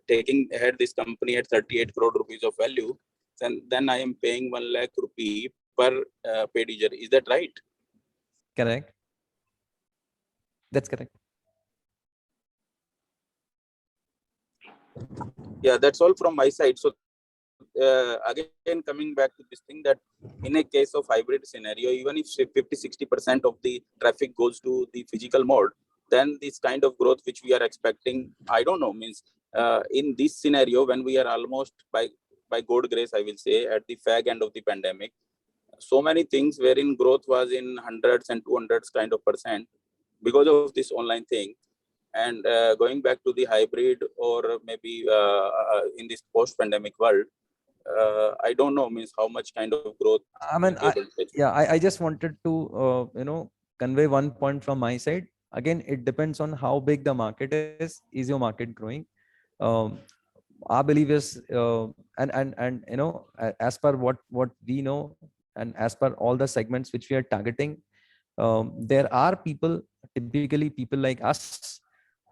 taking ahead this company at 38 crore rupees of value, then I am paying 1 lakh rupee per paid user. Is that right? Correct. That's correct. Yeah, that's all from my side. So again, coming back to this thing, that in a case of hybrid scenario, even if 50-60% of the traffic goes to the physical mode, then this kind of growth which we are expecting, I don't know, means in this scenario, when we are almost by God grace, I will say, at the fag end of the pandemic, so many things wherein growth was in hundreds and 200s kind of percent because of this online thing. And going back to the hybrid, or maybe in this post-pandemic world, I don't know, means how much kind of growth we'll be able to achieve. I just wanted to convey one point from my side. Again, it depends on how big the market is. Is your market growing? um, our belief is, and as per what we know, and as per all the segments which we are targeting, there are people, typically people like us,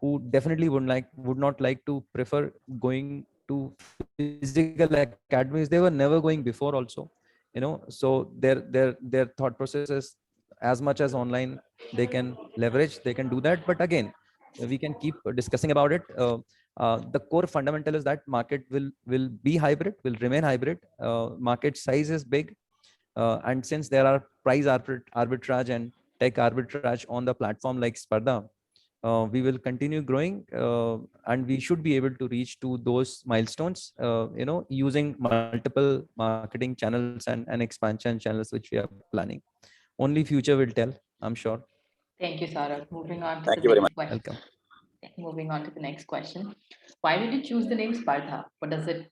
who definitely would not like to prefer going physical academies, they were never going before also, so their thought process is as much as online they can leverage, they can do that. But again, we can keep discussing about it. The core fundamental is that market will be hybrid, will remain hybrid. Market size is big, and since there are price arbitrage and tech arbitrage on the platform like Spardha, we will continue growing, and we should be able to reach to those milestones, using multiple marketing channels and expansion channels which we are planning. Only future will tell, I'm sure. Thank you, Saurabh. Moving on to Thank the you very next much. question. Welcome. Moving on to the next question. Why did you choose the name Spardha? What does it?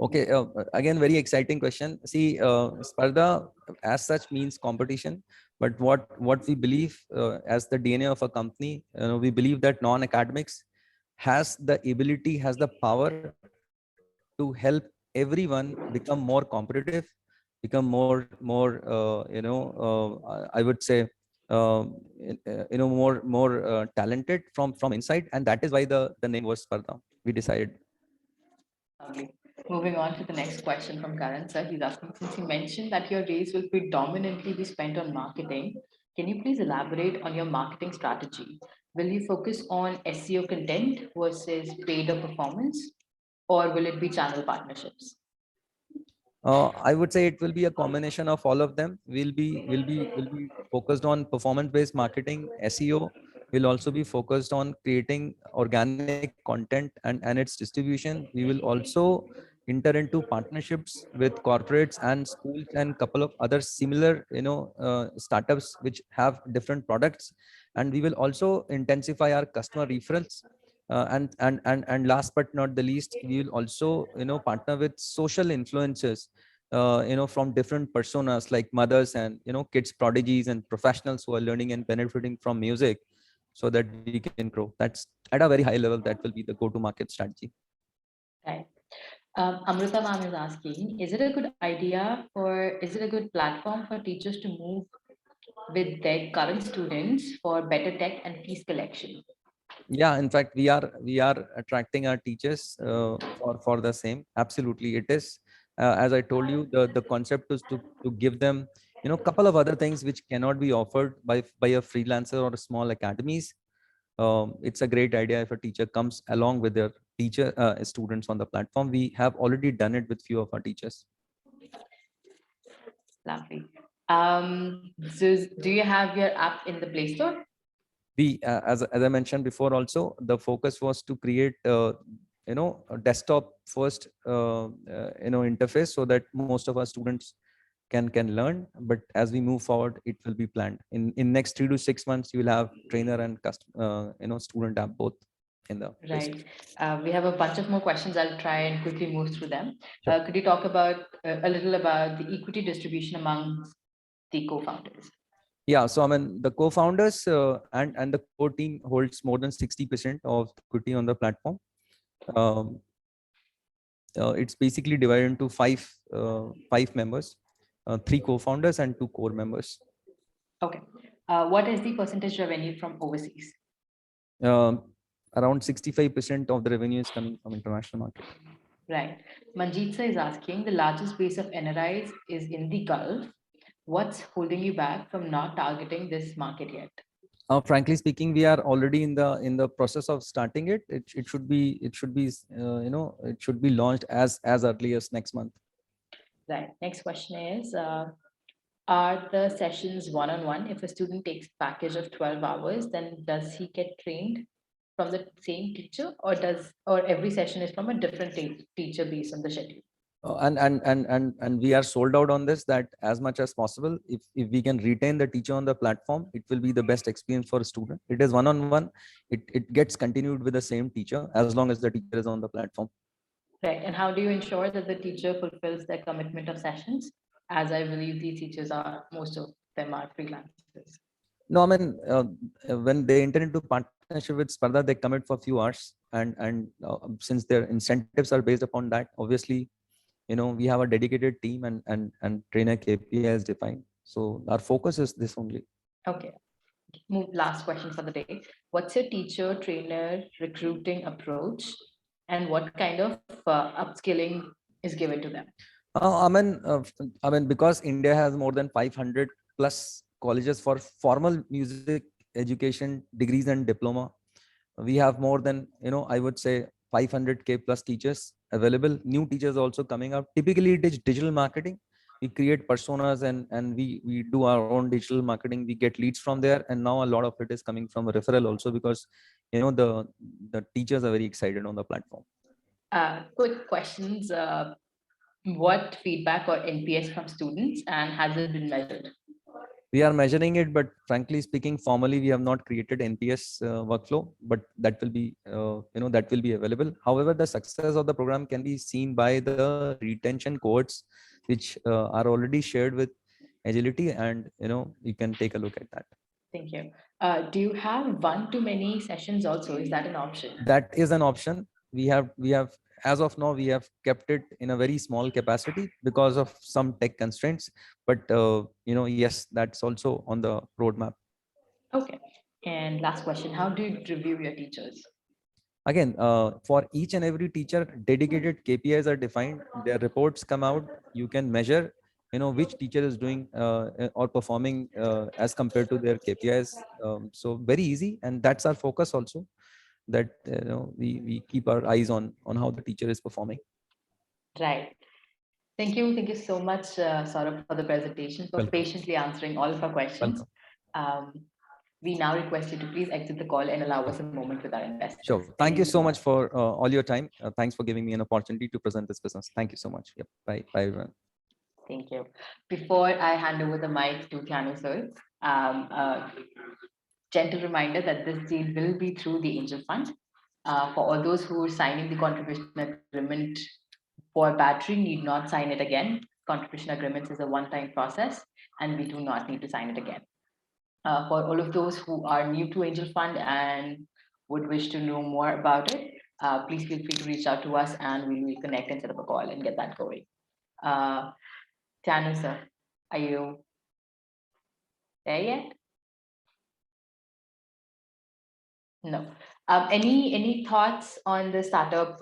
Okay, again, very exciting question. See, Spardha as such means competition, but what we believe, as the DNA of a company, we believe that non-academics has the ability, has the power to help everyone become more competitive, become more I would say, more talented from inside, and that is why the name was Spardha. We decided. Lovely. Moving on to the next question from Karan sir. He's asking, since you mentioned that your raise will predominantly be spent on marketing, can you please elaborate on your marketing strategy? Will you focus on SEO content versus paid or performance, or will it be channel partnerships? I would say it will be a combination of all of them. Will be focused on performance-based marketing. SEO will also be focused on creating organic content and its distribution. We will also enter into partnerships with corporates and schools and couple of other similar, startups which have different products. And we will also intensify our customer referrals. And last but not the least, we will also, partner with social influencers, from different personas like mothers and, kids prodigies and professionals who are learning and benefiting from music, so that we can grow. That's at a very high level, that will be the go-to-market strategy. Right. Amrita ma'am is asking, is it a good idea, or is it a good platform for teachers to move with their current students for better tech and fees collection? Yeah, in fact, we are attracting our teachers, for the same. Absolutely, it is. As I told you, the concept is to give them, couple of other things which cannot be offered by a freelancer or a small academies. It's a great idea if a teacher comes along with their teacher students on the platform. We have already done it with few of our teachers. Lovely. Do you have your app in the Play Store? We, as I mentioned before, also the focus was to create, a desktop first, interface, so that most of our students can learn. But as we move forward, it will be planned in next 3 to 6 months. You will have trainer and student app both in the Play Store. Right. We have a bunch of more questions. I'll try and quickly move through them. Sure. Could you talk about a little about the equity distribution among the co-founders? Yeah, so I mean, the co-founders, and the core team holds more than 60% of the equity on the platform. It's basically divided into five members, 3 co-founders and 2 core members. Okay. What is the percentage revenue from overseas? Around 65% of the revenue is coming from international market. Right. Manjeet sir is asking, the largest base of NRIs is in the Gulf. What's holding you back from not targeting this market yet? Frankly speaking, we are already in the process of starting it. It should be it should be launched as early as next month. Right. Next question is, are the sessions one-on-one? If a student takes package of 12 hours, then does he get trained from the same teacher, or every session is from a different teacher based on the schedule? And we are sold out on this, that as much as possible, if we can retain the teacher on the platform, it will be the best experience for a student. It is one-on-one. It gets continued with the same teacher as long as the teacher is on the platform. Right. And how do you ensure that the teacher fulfills their commitment of sessions? As I believe these teachers most of them are freelancers. No, I mean, when they enter into partnership with Spardha, they commit for a few hours, and since their incentives are based upon that, obviously, we have a dedicated team and trainer KPIs defined. So our focus is this only. Okay. Last question for the day. What's your teacher trainer recruiting approach? and what kind of upskilling is given to them? I mean, because India has more than 500 plus colleges for formal music education degrees and diploma. We have more than, I would say 500K plus teachers available. New teachers also coming out. Typically, it is digital marketing. We create personas and we do our own digital marketing. We get leads from there, and now a lot of it is coming from a referral also, because the teachers are very excited on the platform. Quick questions. What feedback or NPS from students, and has it been measured? We are measuring it, but frankly speaking, formally we have not created NPS workflow, but that will be that will be available. However, the success of the program can be seen by the retention cohorts, which are already shared with Agility, and you can take a look at that. Thank you. Do you have one-to-many sessions also? Is that an option? That is an option. We have as of now we have kept it in a very small capacity because of some tech constraints, but yes, that's also on the roadmap. Okay. And last question, how do you review your teachers? Again, for each and every teacher, dedicated KPIs are defined. Their reports come out. You can measure which teacher is doing or performing as compared to their KPIs. So very easy, and that's our focus also, that we keep our eyes on how the teacher is performing. Right. Thank you so much, Saurabh, for the presentation, for Welcome. patiently answering all of our questions. Welcome. We now request you to please exit the call and allow us a moment with our investors. Sure. Thank you so much for all your time. Thanks for giving me an opportunity to present this business. Thank you so much. Yep. Bye. Bye, everyone. Thank you. Before I hand over the mic to Tianu sir, gentle reminder that this deal will be through the Angel Fund. For all those who are signing the contribution agreement for battery, need not sign it again. Contribution agreements is a one-time process, and we do not need to sign it again. For all of those who are new to Angel Fund and would wish to know more about it, please feel free to reach out to us and we will connect and set up a call and get that going. Tianu sir, are you there yet? No. Any thoughts on the startup?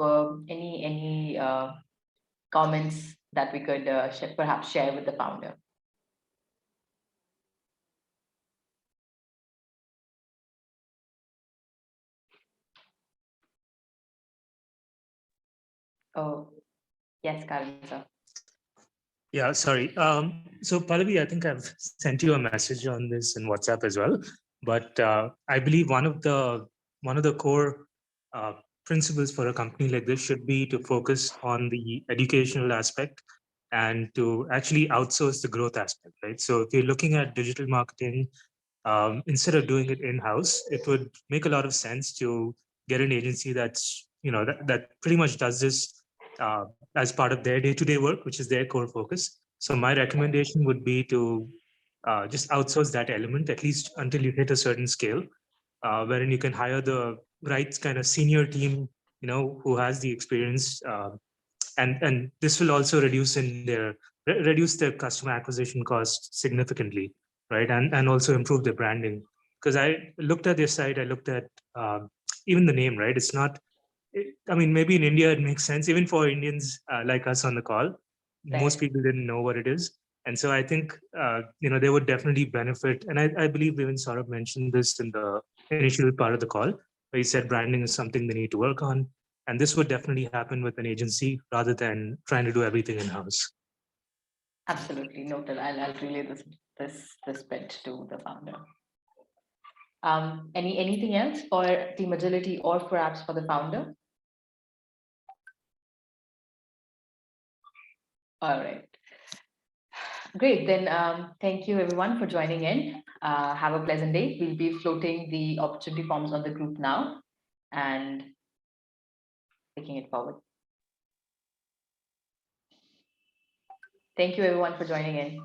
Any comments that we could perhaps share with the founder? Oh, yes, Karan sir. Yeah, sorry. So Pallavi, I think I've sent you a message on this in WhatsApp as well. But I believe one of the core principles for a company like this should be to focus on the educational aspect and to actually outsource the growth aspect, right? So if you're looking at digital marketing, instead of doing it in-house, it would make a lot of sense to get an agency that's that pretty much does this as part of their day-to-day work, which is their core focus. So my recommendation would be to just outsource that element, at least until you hit a certain scale, wherein you can hire the right kind of senior team, who has the experience, and this will also reduce their customer acquisition costs significantly, right? And also improve their branding. Because I looked at their site, I looked at even the name, right? It's not. I mean, maybe in India it makes sense, even for Indians like us on the call. Right. Most people didn't know what it is, and so I think they would definitely benefit. And I believe even Saurabh mentioned this in the initial part of the call, where he said branding is something they need to work on, and this would definitely happen with an agency rather than trying to do everything in house. Absolutely noted. I'll relay this bit to the founder. Anything else for Team Agility or perhaps for the founder? All right. Great. Then thank you everyone for joining in. Have a pleasant day. We'll be floating the opportunity forms on the group now and taking it forward. Thank you everyone for joining in.